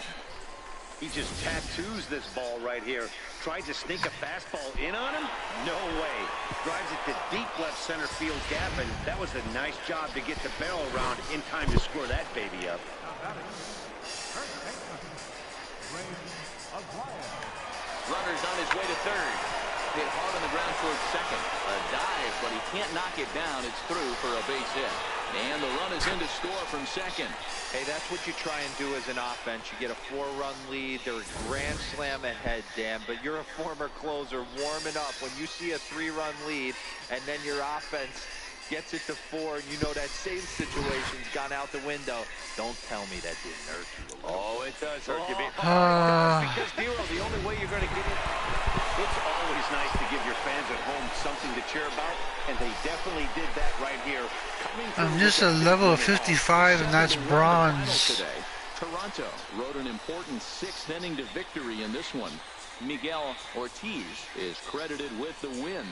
He just tattoos this ball right here. Tried to sneak a fastball in on him? No way. Drives it to deep left center field gap, and that was a nice job to get the barrel around in time to score that baby up. Runner's on his way to third. Hit hard on the ground towards second. A dive, but he can't knock it down. It's through for a base hit. And the run is in to score from second. Hey, that's what you try and do as an offense. You get a 4-run lead. They're a grand slam ahead, Dan, but you're a former closer warming up. When you see a 3-run lead and then your offense gets it to 4, and you know that same situation's gone out the window, don't tell me that didn't hurt you. Oh, it does hurt you. Because, Dero, the only way you're going to get it, it's always nice to give your fans at home something to cheer about, and they definitely did that right here. I'm just a level of 55, and that's bronze. Today, Toronto rode an important 6th inning to victory in this one. Miguel Ortiz is credited with the win.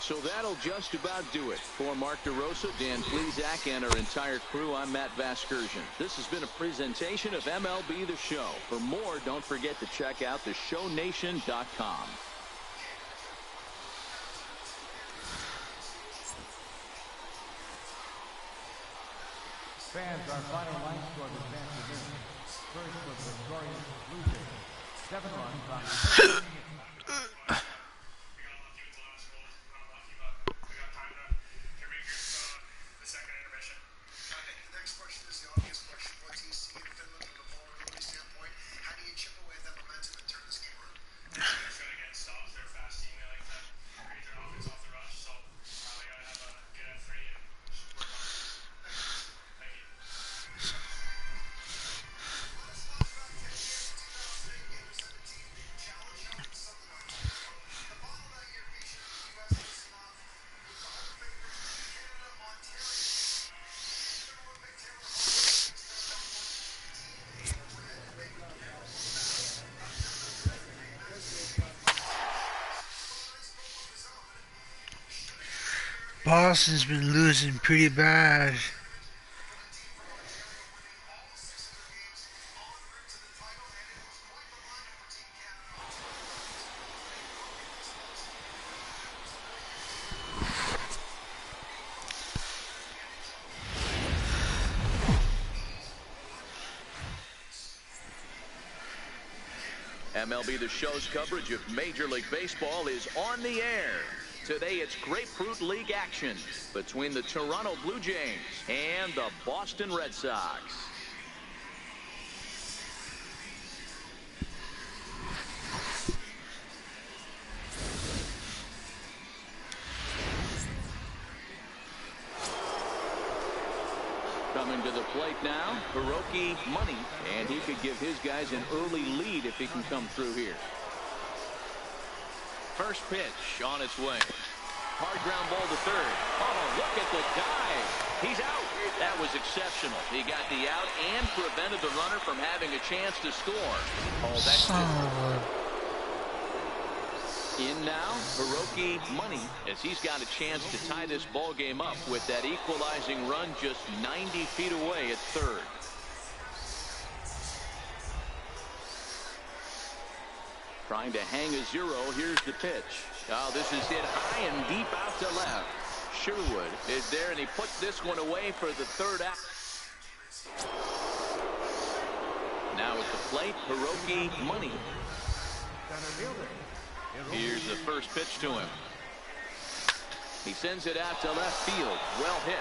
So that'll just about do it. For Mark DeRosa, Dan Plesac, and our entire crew, I'm Matt Vasgersian. This has been a presentation of MLB The Show. For more, don't forget to check out theshownation.com. Fans, our final line score this afternoon. First was victorious Blue Jays. 7 runs on Boston's been losing pretty bad. MLB The Show's coverage of Major League Baseball is on the air. Today it's Grapefruit League action between the Toronto Blue Jays and the Boston Red Sox. Coming to the plate now, Hiroki Money, and he could give his guys an early lead if he can come through here. First pitch on its way. Hard ground ball to third. Oh, look at the dive. He's out. That was exceptional. He got the out and prevented the runner from having a chance to score. Oh, that's in now, Hiroki Money, as he's got a chance to tie this ball game up with that equalizing run just 90 feet away at third. Trying to hang a zero. Here's the pitch. Oh, this is hit high and deep out to left. Sherwood is there, and he puts this one away for the third out. Now at the plate, Hiroki Money. Here's the first pitch to him. He sends it out to left field. Well hit.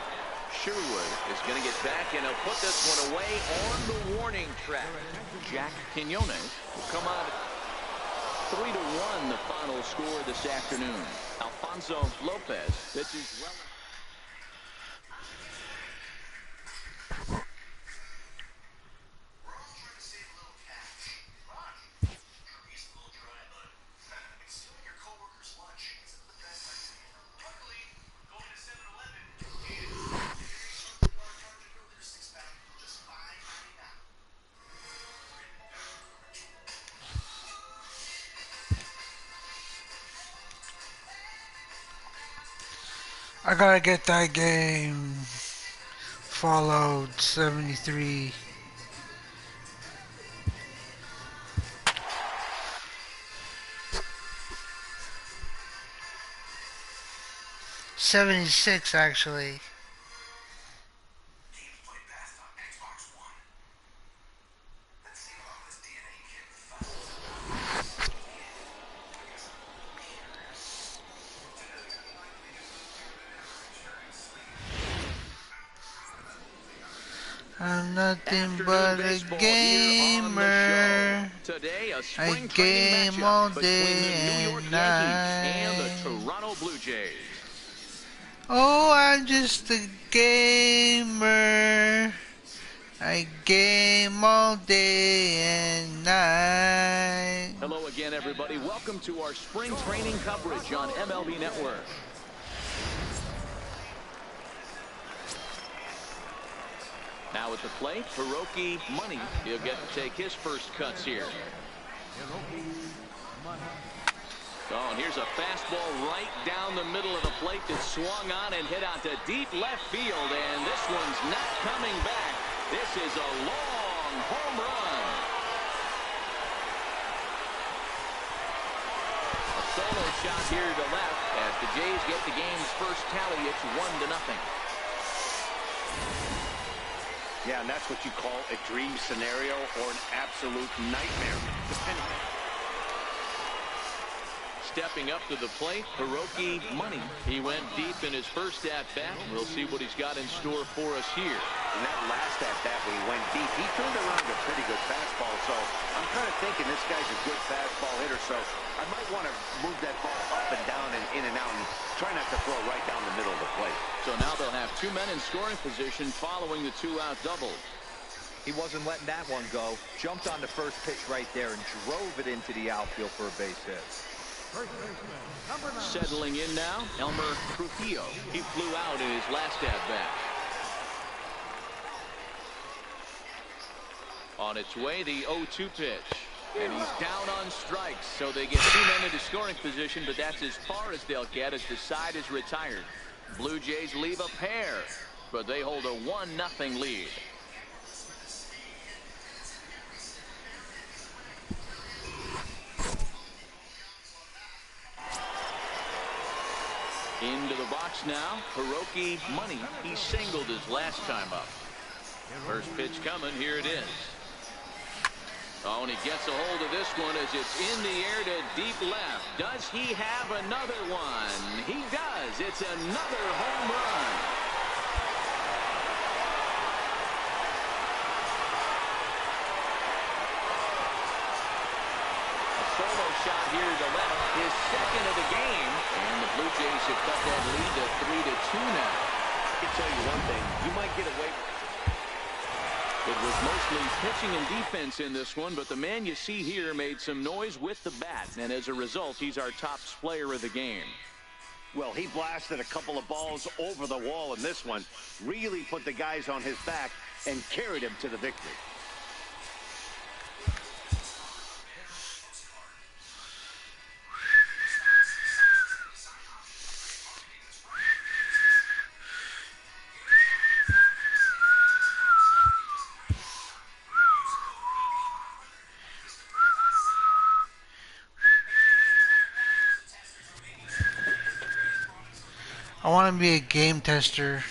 Sherwood is going to get back, and he'll put this one away on the warning track. Jack Quinones will come out 3-1 the final score this afternoon. Alfonso Lopez pitches well. I gotta get that game followed. 73. 76 actually. I'm nothing but a gamer. Today, a I spring game training all matchup day between the New York and Yankees and the night. Toronto Blue Jays. Oh, I'm just a gamer. I game all day and night. Hello again, everybody. Welcome to our spring training coverage on MLB Network. Now at the plate, Hiroki Money. He'll get to take his first cuts here. Oh, and here's a fastball right down the middle of the plate that swung on and hit out to deep left field, and this one's not coming back. This is a long home run. A solo shot here to left as the Jays get the game's first tally. It's 1-0. Yeah, and that's what you call a dream scenario or an absolute nightmare. Stepping up to the plate, Hiroki Money. He went deep in his first at-bat. We'll see what he's got in store for us here. In that last at-bat when he went deep, he turned around a pretty good fastball. So I'm kind of thinking this guy's a good fastball hitter. So I might want to move that ball up and down and in and out and try not to throw right down the middle of the plate. So now they'll have two men in scoring position following the two-out double. He wasn't letting that one go. Jumped on the first pitch right there and drove it into the outfield for a base hit. Settling in now, Elmer Trujillo. He flew out in his last at-bat. On its way, the 0-2 pitch. And he's down on strikes, so they get two men into scoring position, but that's as far as they'll get as the side is retired. Blue Jays leave a pair, but they hold a 1-0 lead. Into the box now, Hiroki Money. He singled his last time up. First pitch coming, here it is. Oh, and he gets a hold of this one as it's in the air to deep left. Does he have another one? He does. It's another home run. A solo shot here to left. His second of the game. And the Blue Jays have cut that lead to 3-2 now. I can tell you one thing. You might get away. It was mostly pitching and defense in this one, but the man you see here made some noise with the bat, and as a result, he's our top player of the game. Well, he blasted a couple of balls over the wall in this one, really put the guys on his back and carried him to the victory. I want to be a game tester.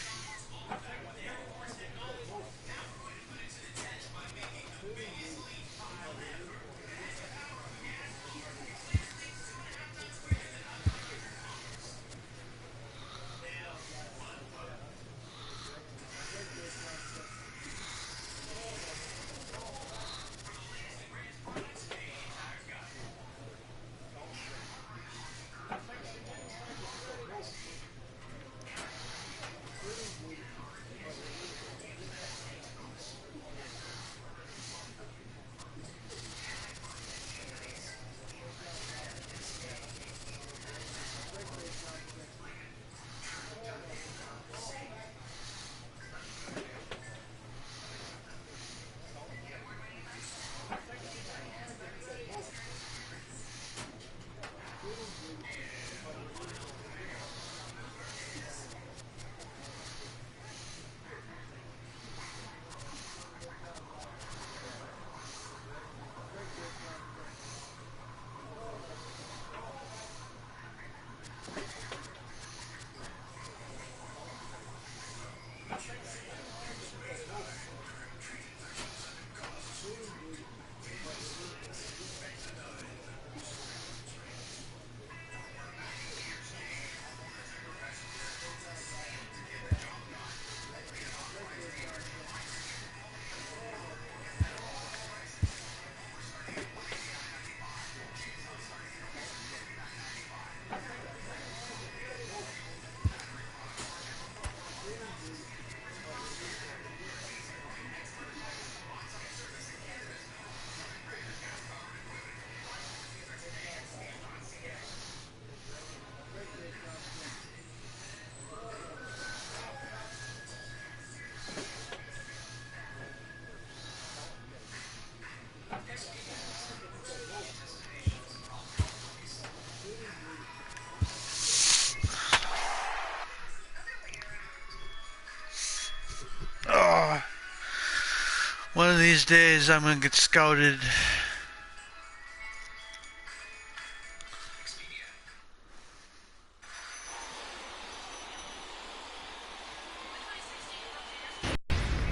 these days I'm gonna get scouted.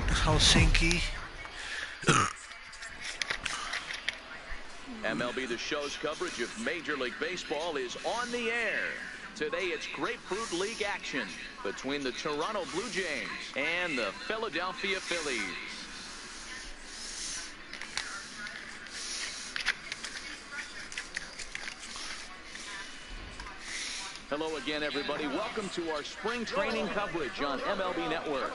Helsinki. MLB The Show's coverage of Major League Baseball is on the air. Today it's Grapefruit League action between the Toronto Blue Jays and the Philadelphia Phillies. Hello again, everybody. Welcome to our spring training coverage on MLB Network.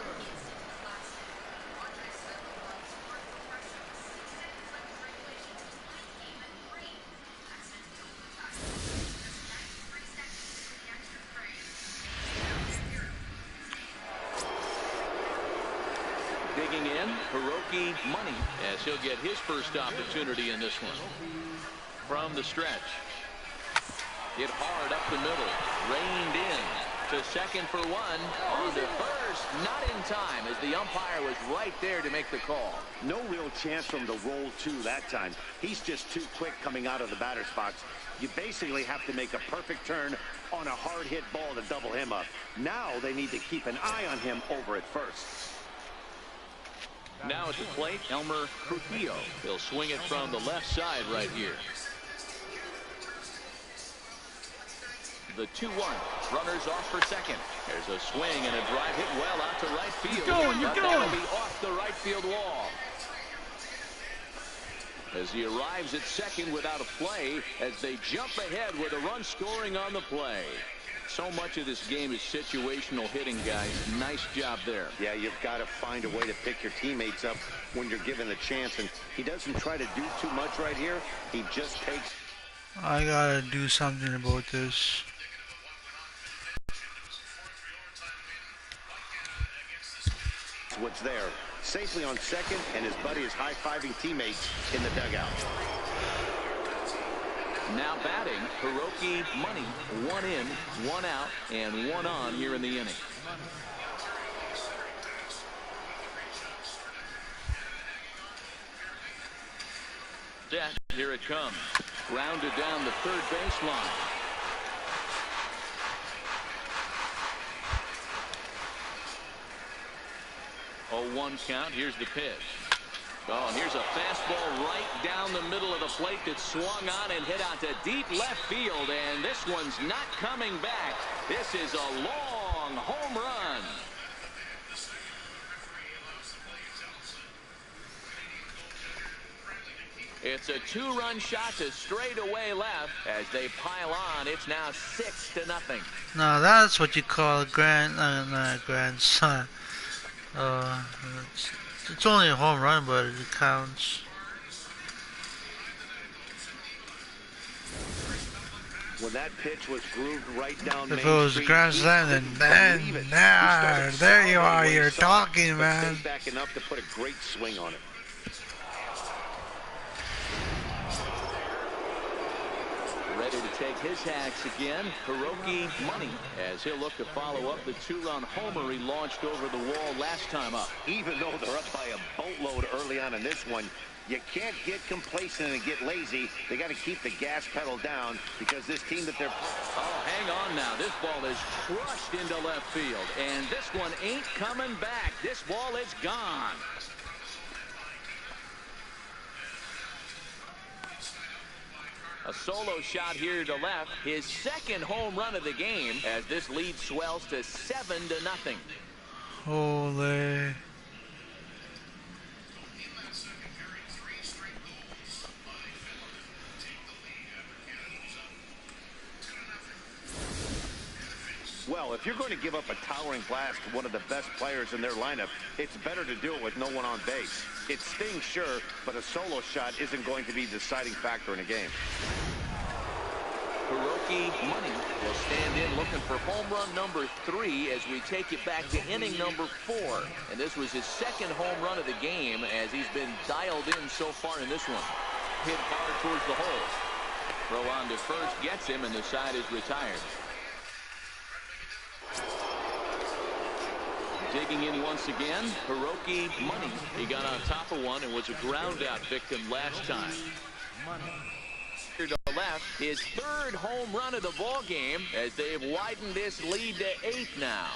Digging in, Hiroki Money, as he'll get his first opportunity in this one. From the stretch. Hit hard up the middle. Reined in to second for one. On to first. Not in time, as the umpire was right there to make the call. No real chance for him to roll two that time. He's just too quick coming out of the batter's box. You basically have to make a perfect turn on a hard hit ball to double him up. Now they need to keep an eye on him over at first. Now at the plate, Elmer Trujillo. He'll swing it from the left side right here. The 2-1. Runners off for second. There's a swing and a drive hit well out to right field. You're going. That'll be off the right field wall. As he arrives at second without a play, as they jump ahead with a run scoring on the play. So much of this game is situational hitting, guys. Nice job there. Yeah, you've got to find a way to pick your teammates up when you're given the chance. And he doesn't try to do too much right here. He just takes. I gotta do something about this. What's there. Safely on second, and his buddy is high-fiving teammates in the dugout. Now batting, Hiroki Money. 1 in, 1 out, and 1 on here in the inning. Set, here it comes. Grounded down the third baseline. 0-1 count. Here's the pitch. Oh, and here's a fastball right down the middle of the plate that swung on and hit out to deep left field, and this one's not coming back. This is a long home run. It's a 2-run shot to straightaway left as they pile on. It's now 6-0. Now that's what you call a grandson. It's only a home run, but it counts. When that pitch was grooved right down If it was a grand slam, then there you are. You're talking, man. Back enough to put a great swing on it. Ready to take his hacks again, Hiroki Money, as he'll look to follow up the 2-run homer he launched over the wall last time up. Even though they're up by a boatload early on in this one, you can't get complacent and get lazy. They got to keep the gas pedal down because this team that they're... Oh, hang on now. This ball is crushed into left field, and this one ain't coming back. This ball is gone. A solo shot here to left, his second home run of the game, as this lead swells to 7-0. Holy. Well, if you're going to give up a towering blast to one of the best players in their lineup, it's better to do it with no one on base. It stings, sure, but a solo shot isn't going to be the deciding factor in a game. Hiroki Money will stand in looking for home run number 3 as we take it back to inning number 4. And this was his second home run of the game as he's been dialed in so far in this one. Hit hard towards the hole. Throw on to first gets him, and the side is retired. digging in once again, Hiroki Money. He got on top of one and was a ground out victim last time. To the left, his third home run of the ball game as they've widened this lead to 8 now.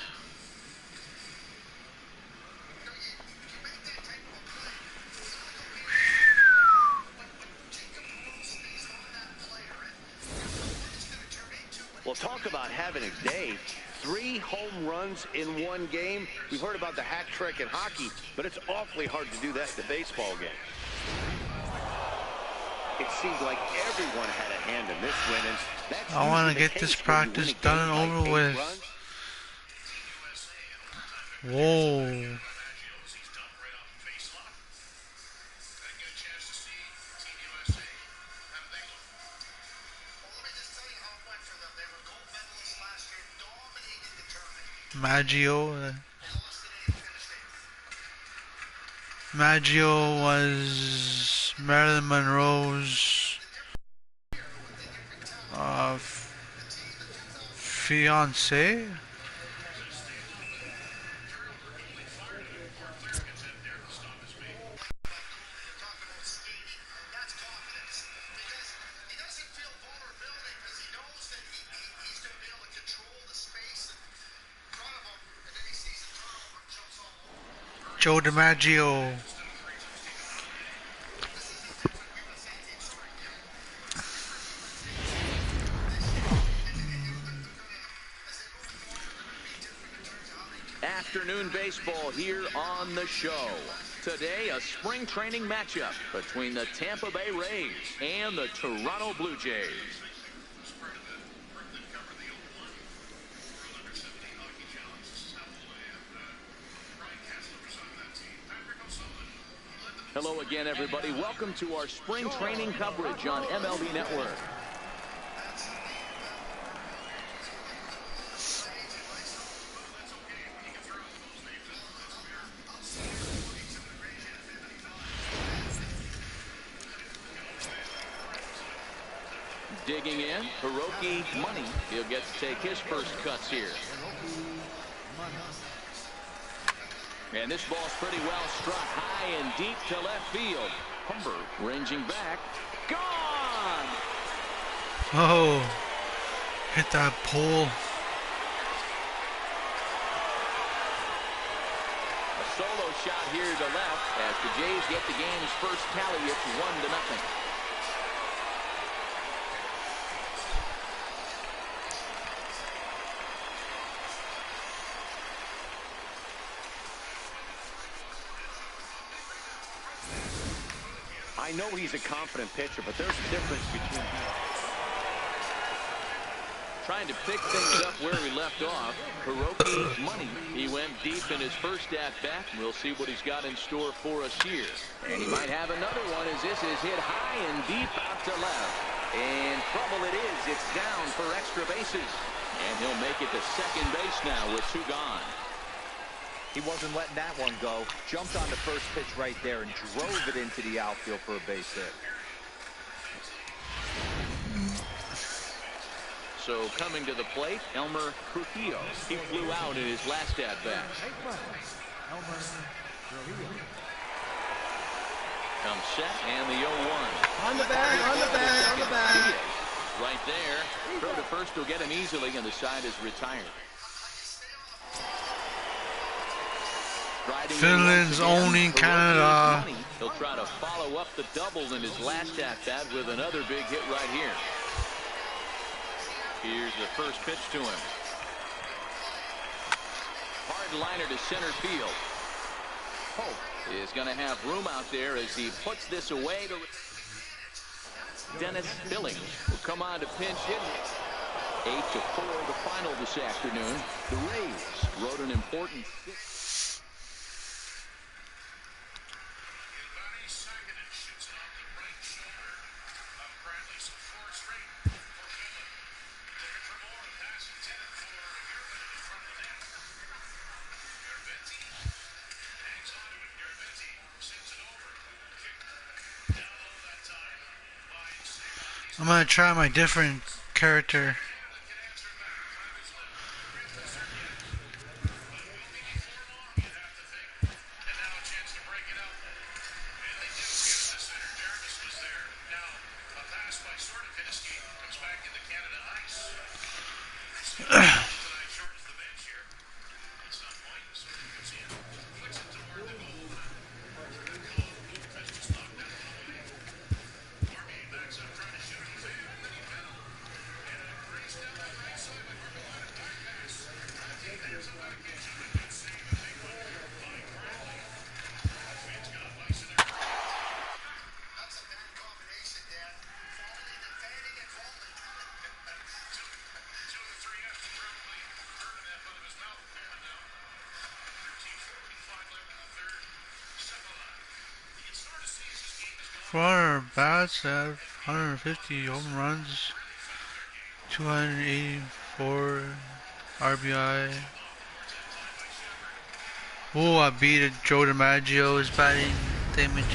Well, talk about having a day. 3 home runs in one game. We've heard about the hat trick in hockey, but it's awfully hard to do that in a baseball game. It seemed like everyone had a hand in this win, and that's I want to usually get the this case when you practice win a done game and by over 8 with. runs. Whoa. Maggio. Maggio was Marilyn Monroe's fiance. Joe DiMaggio. Afternoon baseball here on the show. Today, a spring training matchup between the Tampa Bay Rays and the Toronto Blue Jays. Hello again, everybody. Welcome to our spring training coverage on MLB Network. Digging in, Hiroki Money. He'll get to take his first cuts here. And this ball's pretty well struck high and deep to left field. Humber ranging back. Gone! Oh, hit that pole. A solo shot here to left as the Jays get the game's first tally. It's 1-0. I know he's a confident pitcher, but there's a difference between trying to pick things up where he left off. Hiroki Money. He went deep in his first at-bat. We'll see what he's got in store for us here. And he might have another one as this is hit high and deep out to left. And trouble it is. It's down for extra bases. And he'll make it to second base now with 2 gone. He wasn't letting that one go. Jumped on the first pitch right there and drove it into the outfield for a base hit. So coming to the plate, Elmer Trujillo. He flew out in his last at-bat. Comes set and the 0-1. On the bag, on the bag, on the bag. Right there. Throw to first will get him easily, and the side is retired. Finland's owning Canada. He'll try to follow up the double in his last at-bat with another big hit right here. Here's the first pitch to him. Hard liner to center field. Hope is going to have room out there as he puts this away to Dennis Billings will come on to pinch hit. 8-4 the final this afternoon. The Rays wrote an important I'm gonna try my different character. 400 bats, 150 home runs, 284 RBI. Oh, I beat it. Joe DiMaggio is batting damage.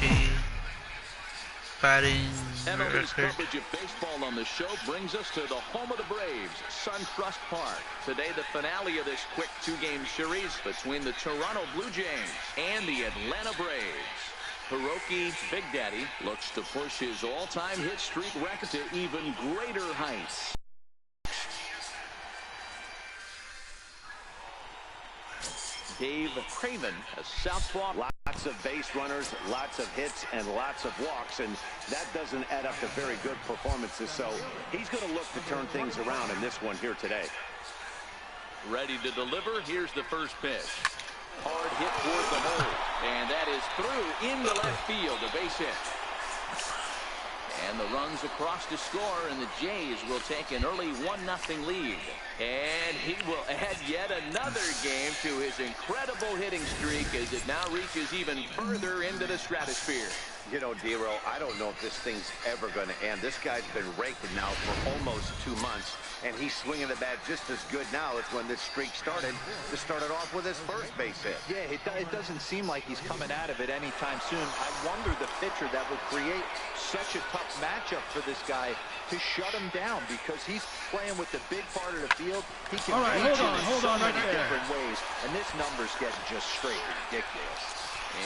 Batting MLB's record. coverage of baseball on the show brings us to the home of the Braves, SunTrust Park. Today, the finale of this quick two-game series between the Toronto Blue Jays and the Atlanta Braves. Hiroki Big Daddy looks to push his all-time hit streak record to even greater heights. Dave Craven, a southpaw. Lots of base runners, lots of hits, and lots of walks, and that doesn't add up to very good performances. So he's going to look to turn things around in this one here today. Ready to deliver. Here's the first pitch. Hard hit toward the hole, and that is through into left field, a base hit. And the runs across to score, and the Jays will take an early 1-0 lead. And he will add yet another game to his incredible hitting streak as it now reaches even further into the stratosphere. You know, Dero, I don't know if this thing's ever going to end. This guy's been raking now for almost 2 months, and he's swinging the bat just as good now as when this streak started. To start it off with his first base hit. Yeah, it doesn't seem like he's coming out of it anytime soon. I wonder the pitcher that would create such a tough matchup for this guy to shut him down, because he's playing with the big part of the field. He can reach in so many different ways, and this number's getting just straight ridiculous.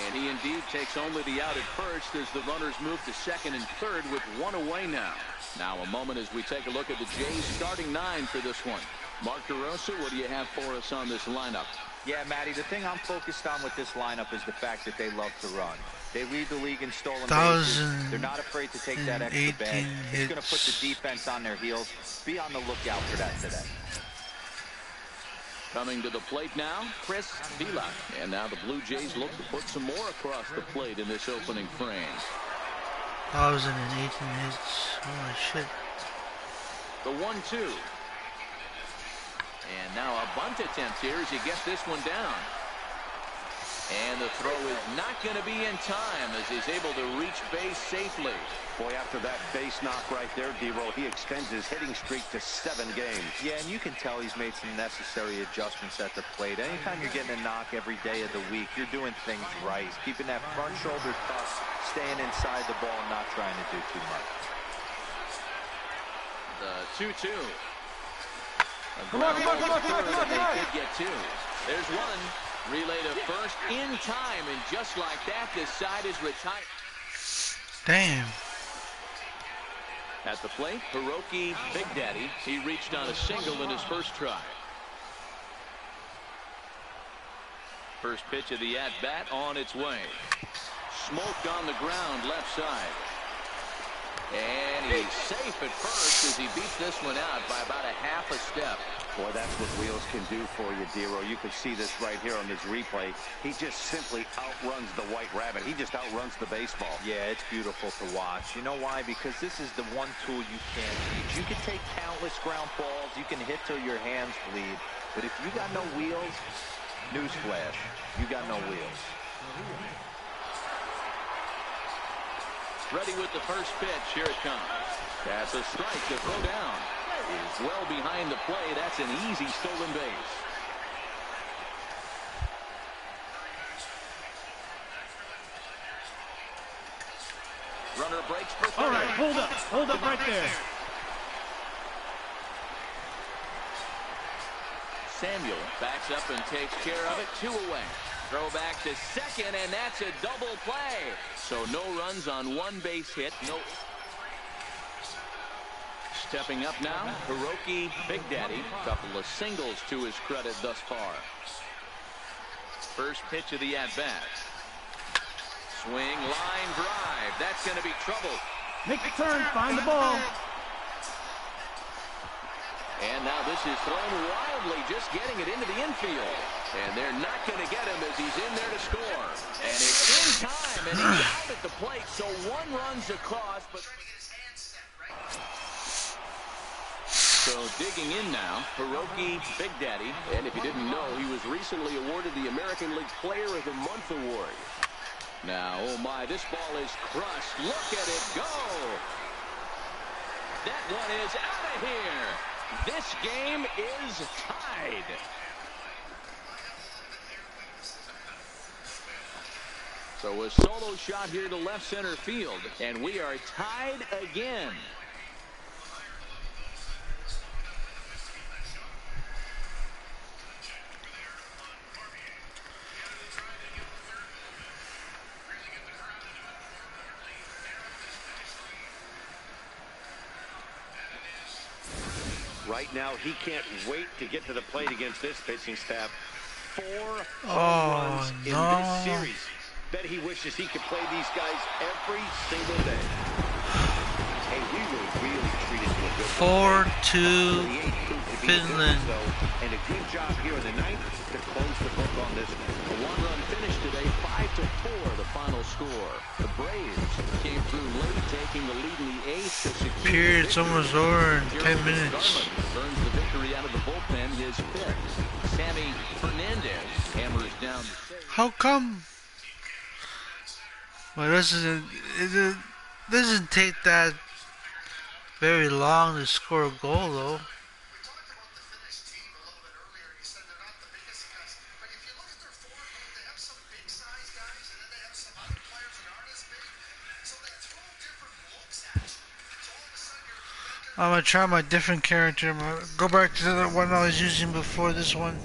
And he indeed takes only the out at first as the runners move to second and third with one away now. Now a moment as we take a look at the Jays starting 9 for this one. Mark DeRosa, what do you have for us on this lineup? Yeah, Matty, the thing I'm focused on with this lineup is the fact that they love to run. They lead the league in stolen bases. They're not afraid to take that extra bag. It's going to put the defense on their heels. Be on the lookout for that today. Coming to the plate now, Chris Vila. And now the Blue Jays look to put some more across the plate in this opening frame. 1,018 hits. Holy shit. The 1-2. And now a bunt attempt here as he gets this one down. And the throw is not going to be in time as he's able to reach base safely. Boy, after that base knock right there, Dero, he extends his hitting streak to 7 games. Yeah, and you can tell he's made some necessary adjustments at the plate. Anytime you're getting a knock every day of the week, you're doing things right. Keeping that front shoulder tucked, staying inside the ball, and not trying to do too much. The 2-2. Come on. They could get 2. There's one. Relay to first in time, and just like that, this side is retired. Damn. At the plate, Hiroki Big Daddy. He reached on a single in his first try. First pitch of the at-bat on its way. Smoked on the ground left side. And he's safe at first as he beats this one out by about a half a step. Boy, that's what wheels can do for you, Dero. You can see this right here on this replay. He just simply outruns the White Rabbit. He just outruns the baseball. Yeah, it's beautiful to watch. You know why? Because this is the one tool you can't teach. You can take countless ground balls. You can hit till your hands bleed. But if you got no wheels, newsflash, you got no wheels. Ready with the first pitch. Here it comes. That's a strike to throw down. Is well behind the play. That's an easy stolen base. Runner breaks for third. All right, hold up right there. Samuel backs up and takes care of it. 2 away. Throw back to second, and that's a double play. So no runs on 1 base hit. No. Stepping up now, Hiroki Big Daddy. Couple of singles to his credit thus far. First pitch of the at-bat. Swing, line drive. That's going to be trouble. Make the turn, find the ball. And now this is thrown wildly, just getting it into the infield. And they're not going to get him as he's in there to score. And it's in time, and he's out at the plate, so 1 run's across, but... So digging in now, Hiroki Big Daddy. And if you didn't know, he was recently awarded the American League Player of the Month award. Now, oh my, this ball is crushed. Look at it go. That one is out of here. This game is tied. So a solo shot here to left center field, and we are tied again. Right now, he can't wait to get to the plate against this pitching staff. 4 home runs in this series. Bet he wishes he could play these guys every single day. Hey, we were really treated to a good 4-2 Finland. And a good job here in the ninth to close the book on this one. A one-run finish today, 5-4, the final score. The Braves came through late, taking the lead in the eighth to secure. Period's almost over in 10 minutes. Burns the victory out of the bullpen, his fifth. Sammy Fernandez hammers down the save. How come? Well, it doesn't take that very long to score a goal, though. I'm gonna try my different character. I'm gonna go back to the one I was using before this one.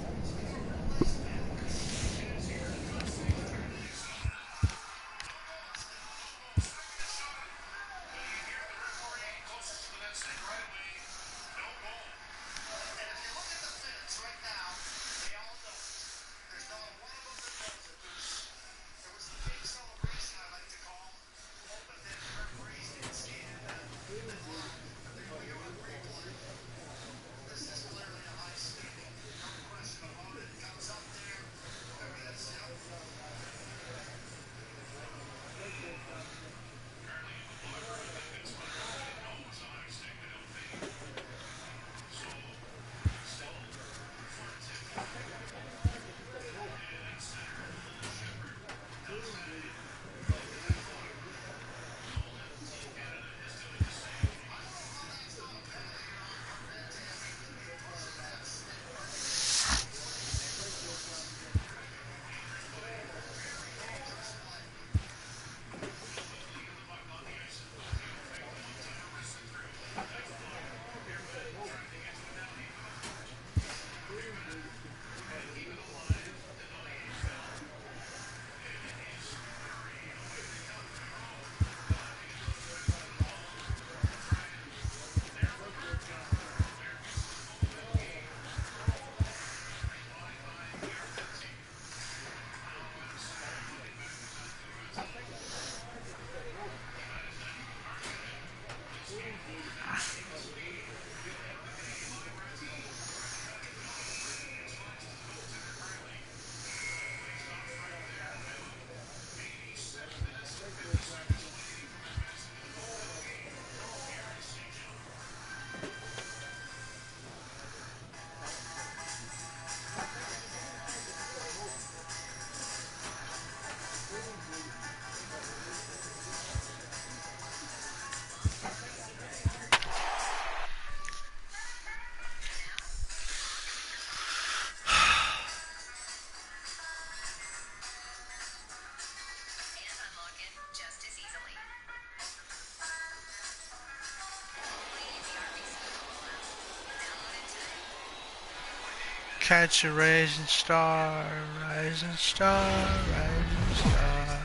Catch a rising star, rising star, rising star.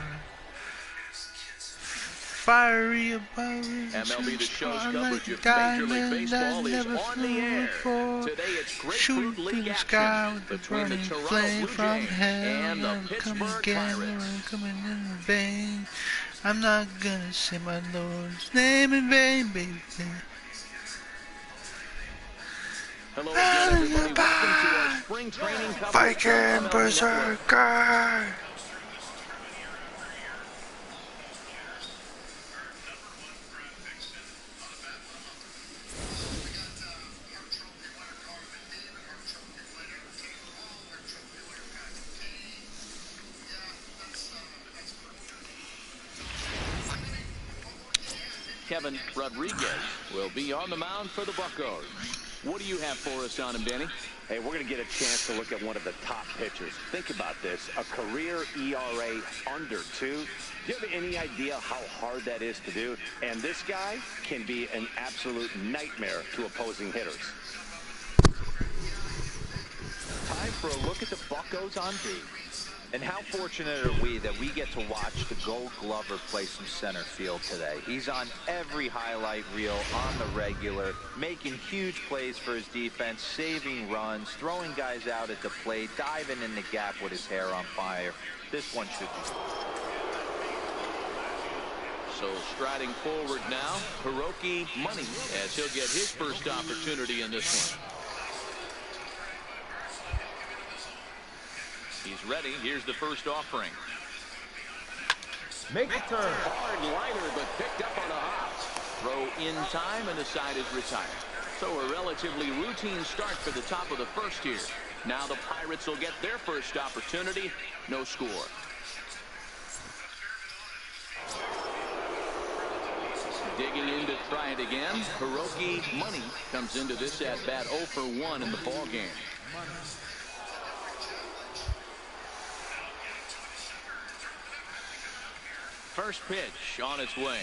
Fiery above MLB The Show's star coverage like of a Major League diamond Baseball that is never on the flew air. before. Today it's Shoot grapefruit through league the sky action with the between the burning Toronto flame Blue from Jays hell. and the I'm coming Pittsburgh again, Pirates. I'm coming in vain. I'm not gonna say my Lord's name in vain, baby. Hello again, everybody. Welcome to our spring training coverage on Viking MLB Berserker! Kevin Rodriguez will be on the mound for the Buccos. What do you have for us on him, Danny? Hey, we're going to get a chance to look at one of the top pitchers. Think about this, a career ERA under 2. Do you have any idea how hard that is to do? And this guy can be an absolute nightmare to opposing hitters. Time for a look at the Buccos on D. And how fortunate are we that we get to watch the Gold Glover play some center field today. He's on every highlight reel on the regular, making huge plays for his defense, saving runs, throwing guys out at the plate, diving in the gap with his hair on fire. This one should be. So striding forward now, Hiroki Money, as he'll get his first opportunity in this one. He's ready. Here's the first offering. Make the turn. Hard liner, but picked up on a hop. Throw in time, and the side is retired. So a relatively routine start for the top of the first here. Now the Pirates will get their first opportunity. No score. Digging in to try it again. Hiroki Money comes into this at bat 0 for 1 in the ball game. First pitch on its way.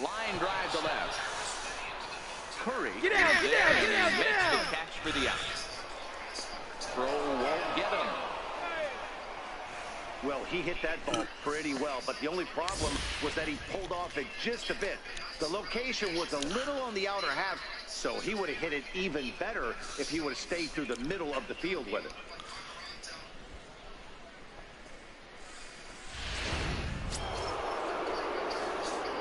Line drive to left. Curry. Get out, get out, get out, get makes out. the catch for the out. Throw won't get him. Well, he hit that ball pretty well, but the only problem was that he pulled off it just a bit. The location was a little on the outer half, so he would have hit it even better if he would have stayed through the middle of the field with it.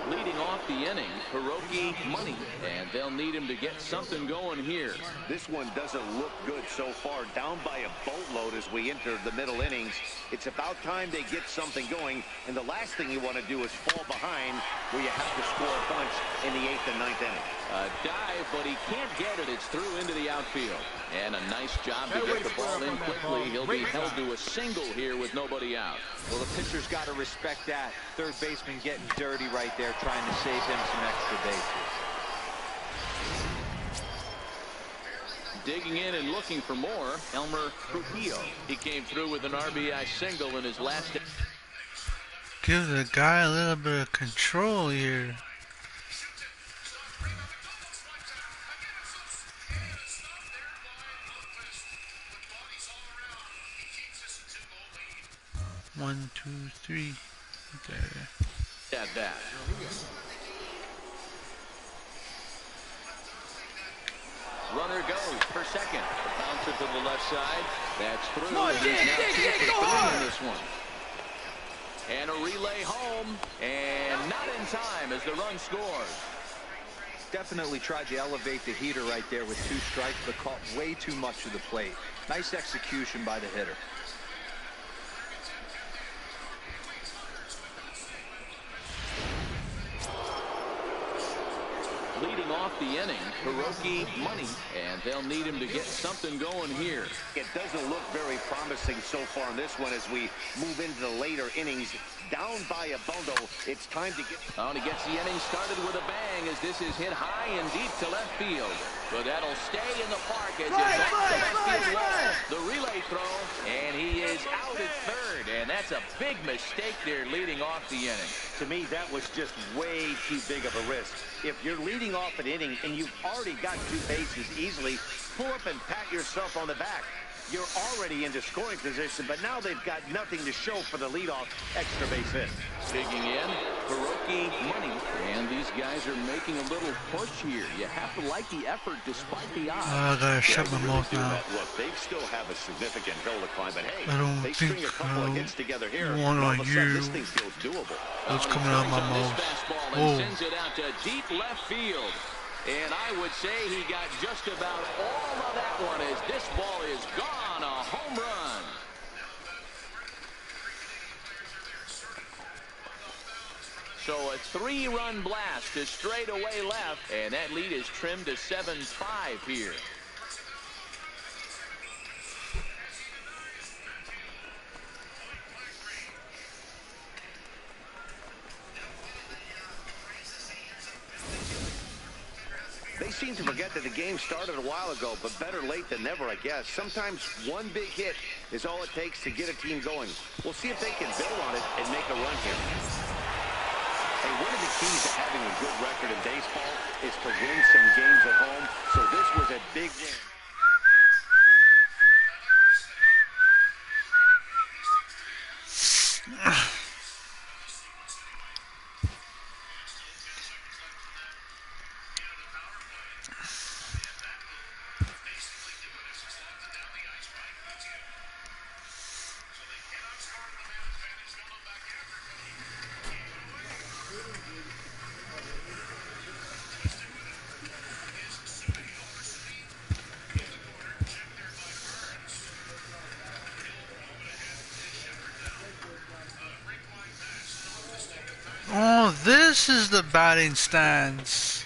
Leading off the inning, Hiroki Money, and they'll need him to get something going here. This one doesn't look good so far. Down by a boatload as we enter the middle innings. It's about time they get something going, and the last thing you want to do is fall behind where you have to score a bunch in the 8th and 9th inning. A dive, but he can't get it. It's through into the outfield. And a nice job to get the ball in quickly. He'll be held to a single here with nobody out. Well, the pitcher's got to respect that. Third baseman getting dirty right there, trying to save him some extra bases. Digging in and looking for more, Elmer Trujillo. He came through with an RBI single in his last. Give the guy a little bit of control here. One, two, three. There. At that. Runner goes for second. Bounce it to the left side. That's through. Come on, He's Dick, now Dick, 2 Dick, for go 3 hard. in this one. And a relay home. And not in time as the run scores. Definitely tried to elevate the heater right there with 2 strikes, but caught way too much of the plate. Nice execution by the hitter. Leading off the inning, Hiroki Money, and they'll need him to get something going here. It doesn't look very promising so far in this one as we move into the later innings. Down by a bundle, it's time to get... Oh, and he gets the inning started with a bang as this is hit high and deep to left field. But that'll stay in the park as it's off the left field wall. The relay throw, and he is out at third. And that's a big mistake there leading off the inning. To me, that was just way too big of a risk. If you're leading off an inning and you've already got 2 bases easily, pull up and pat yourself on the back. You're already into scoring position, but now they've got nothing to show for the leadoff extra base hit. Digging in, Hiroki Money, and these guys are making a little push here. You have to like the effort despite the odds. I gotta shut my mouth now. Look, they still have a significant hill to climb, but hey, I don't they think string a couple of hits together here. one All on of a sudden, you. this thing feels doable. What's coming out of my This mouth? fastball and Oh. sends it out to deep left field. And I would say he got just about all of that one as this ball is gone. A home run. So a 3-run blast to straightaway left, and that lead is trimmed to 7-5 here. They seem to forget that the game started a while ago, but better late than never, I guess. Sometimes one big hit is all it takes to get a team going. We'll see if they can build on it and make a run here. Hey, one of the keys to having a good record in baseball is to win some games at home. So this was a big win. Oh, this is the batting stance.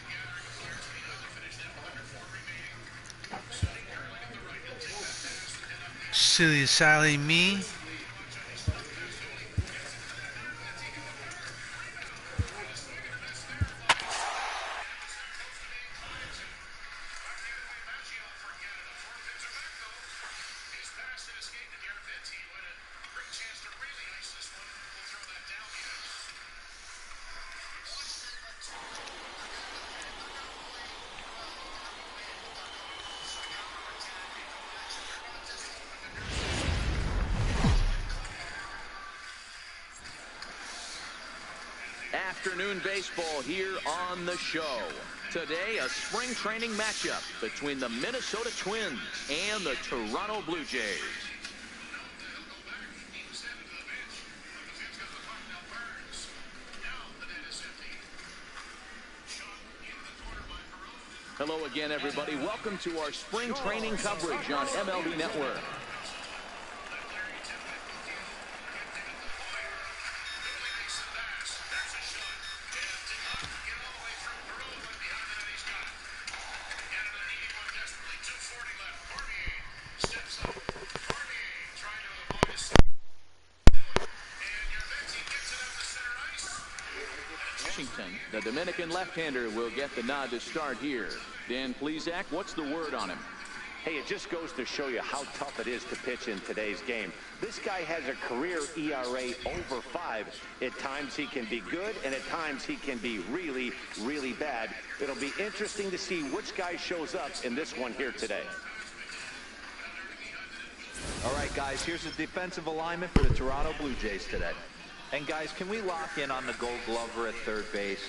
Silly Sally me. Afternoon baseball here on the show. Today, a spring training matchup between the Minnesota Twins and the Toronto Blue Jays. Hello again, everybody. Welcome to our spring training coverage on MLB Network. The Dominican left-hander will get the nod to start here. Dan Plesac, what's the word on him? Hey, it just goes to show you how tough it is to pitch in today's game. This guy has a career ERA over 5. At times he can be good, and at times he can be really, really bad. It'll be interesting to see which guy shows up in this one here today. All right, guys, here's the defensive alignment for the Toronto Blue Jays today. And, guys, can we lock in on the Gold Glover at third base?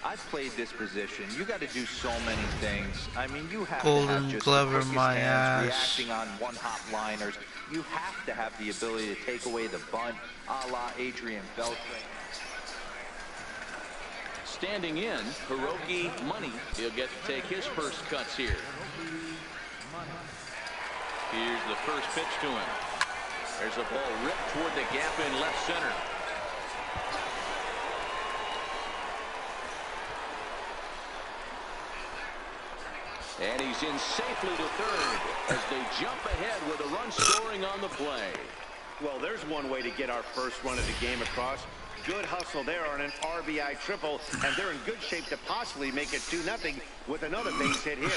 I've played this position. You got to do so many things. I mean, you have to have just Glover, the quickest my hands, ass. reacting on one-hop liners. You have to have the ability to take away the bunt, a la Adrian Beltre. Standing in, Hiroki Money. He'll get to take his first cuts here. Here's the first pitch to him. There's a ball ripped toward the gap in left center. And he's in safely to third as they jump ahead with a run scoring on the play. Well, there's one way to get our first run of the game across. Good hustle there on an RBI triple, and they're in good shape to possibly make it 2-0 with another base hit here.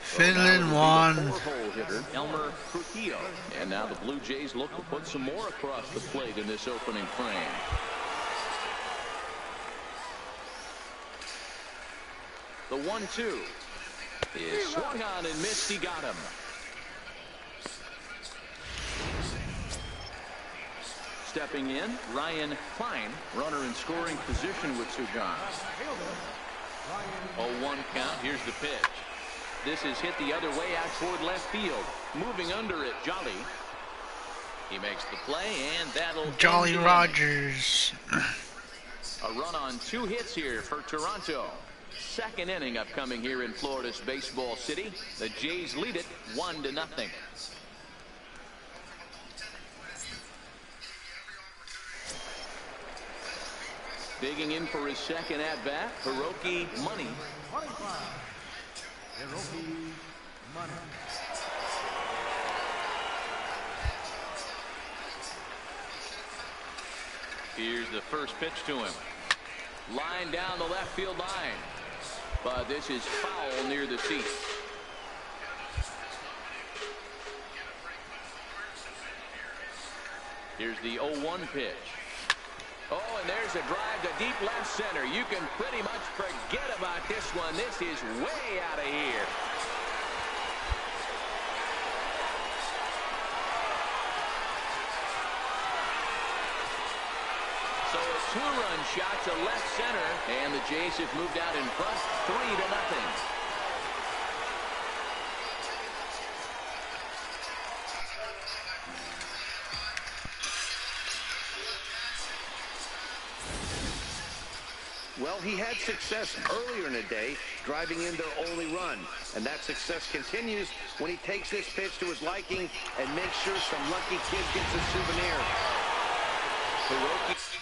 Finland won. Four-hole hitter Elmer Trujillo. And now the Blue Jays look to put some more across the plate in this opening frame. The 1-2 is swung on and missed. He got him. Stepping in, Ryan Klein, runner in scoring position with two guys. 0-1 count. Here's the pitch. This is hit the other way out toward left field. Moving under it, Jolly. He makes the play, and that'll Jolly Rogers. A run on 2 hits here for Toronto. Second inning upcoming here in Florida's Baseball City. The Jays lead it 1-0. Digging in for his second at-bat, Hiroki Money. Hiroki Money. Here's the first pitch to him. Line down the left field line. But this is foul near the seat. Here's the 0-1 pitch. Oh, and there's a drive to deep left center. You can pretty much forget about this one. This is way out of here. So a two-run shot to left center, and the Jays have moved out in front 3-0. Well, he had success earlier in the day, driving in their only run. And that success continues when he takes this pitch to his liking and makes sure some lucky kid gets a souvenir. Hiroki.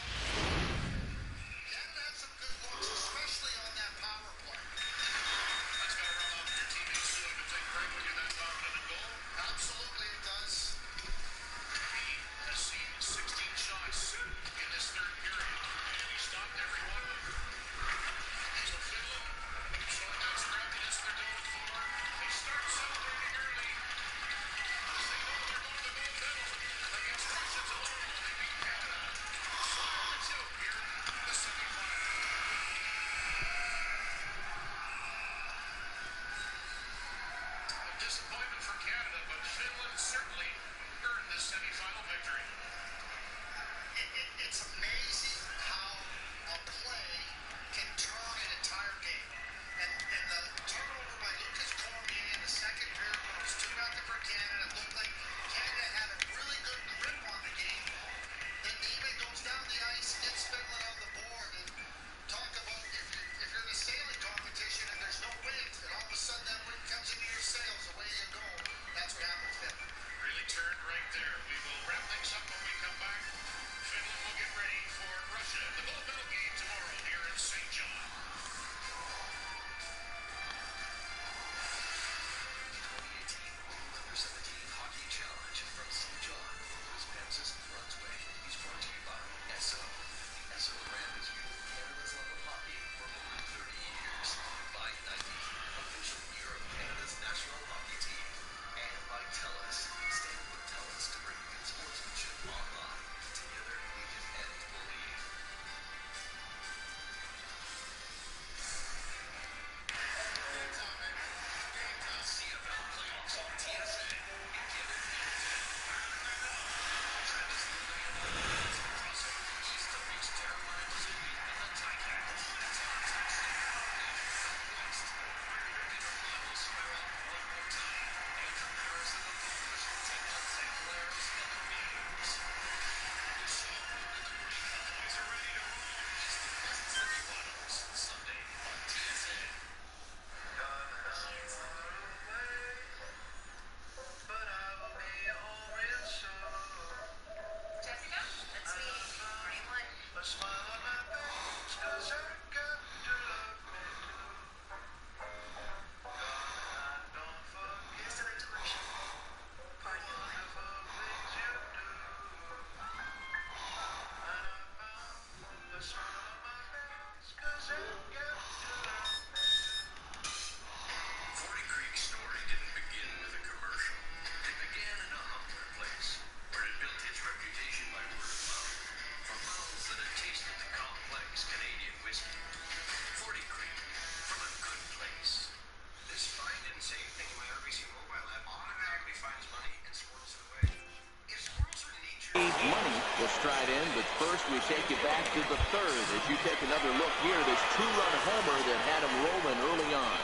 Stride in, but first we take you back to the third as you take another look here. This two-run homer that had him rolling early on.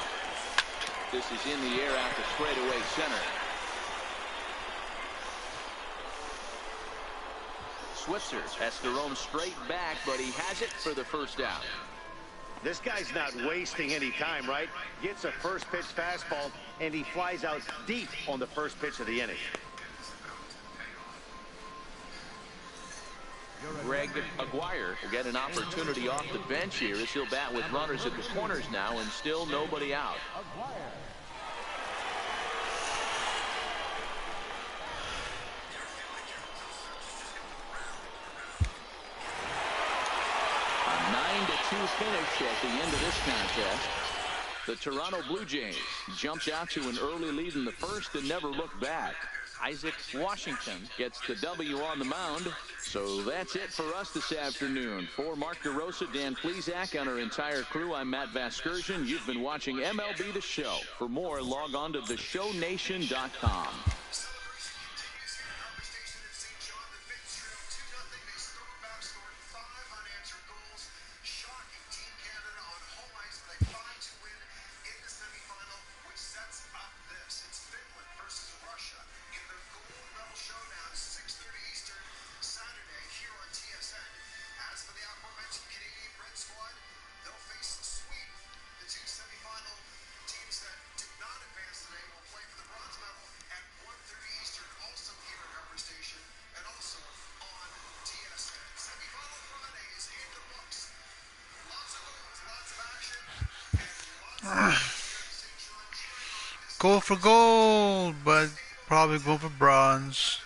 This is in the air out to straightaway center. Switzer has to roam straight back, but he has it for the first out. This guy's not wasting any time, right? Gets a first pitch fastball, and he flies out deep on the first pitch of the inning. Greg Aguirre will get an opportunity off the bench here as he'll bat with runners at the corners now and still nobody out. finish at the end of this contest. The Toronto Blue Jays jumped out to an early lead in the first and never looked back. Isaac Washington gets the W on the mound. So that's it for us this afternoon. For Mark DeRosa, Dan Plesac, and our entire crew, I'm Matt Vasgersian. You've been watching MLB The Show. For more, log on to theshownation.com. Go for gold, but probably go for bronze.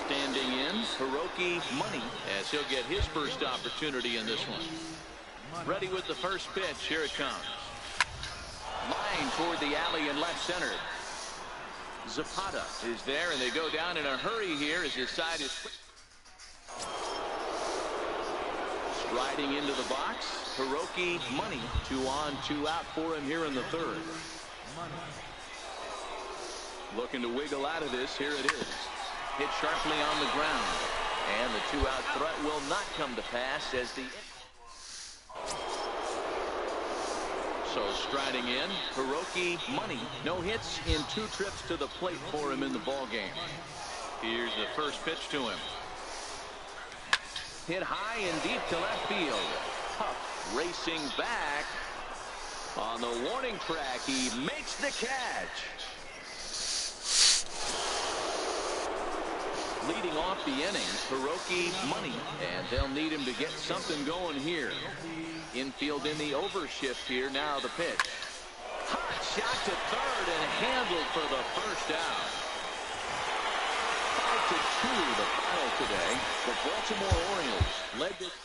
Standing in, Hiroki Money, as he'll get his first opportunity in this one. Ready with the first pitch. Here it comes. Line toward the alley in left center. Zapata is there, and they go down in a hurry here as his side is striding into the box. Hiroki Money, 2 on, 2 out for him here in the third. Looking to wiggle out of this. Here it is. Hit sharply on the ground, and the 2-out threat will not come to pass as the striding in, Hiroki Money. No hits in 2 trips to the plate for him in the ball game. Here's the first pitch to him. Hit high and deep to left field. Huff racing back on the warning track. He makes the catch. Leading off the inning, Hiroki Money, and they'll need him to get something going here. Infield in the overshift here. Now the pitch. Hot shot to third and handled for the first out. 5-2 the final today. The Baltimore Orioles led this.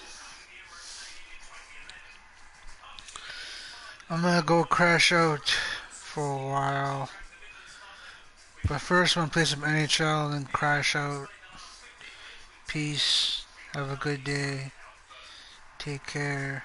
I'm gonna go crash out for a while. But first, I'm gonna play some NHL and then crash out. Peace. Have a good day. Take care.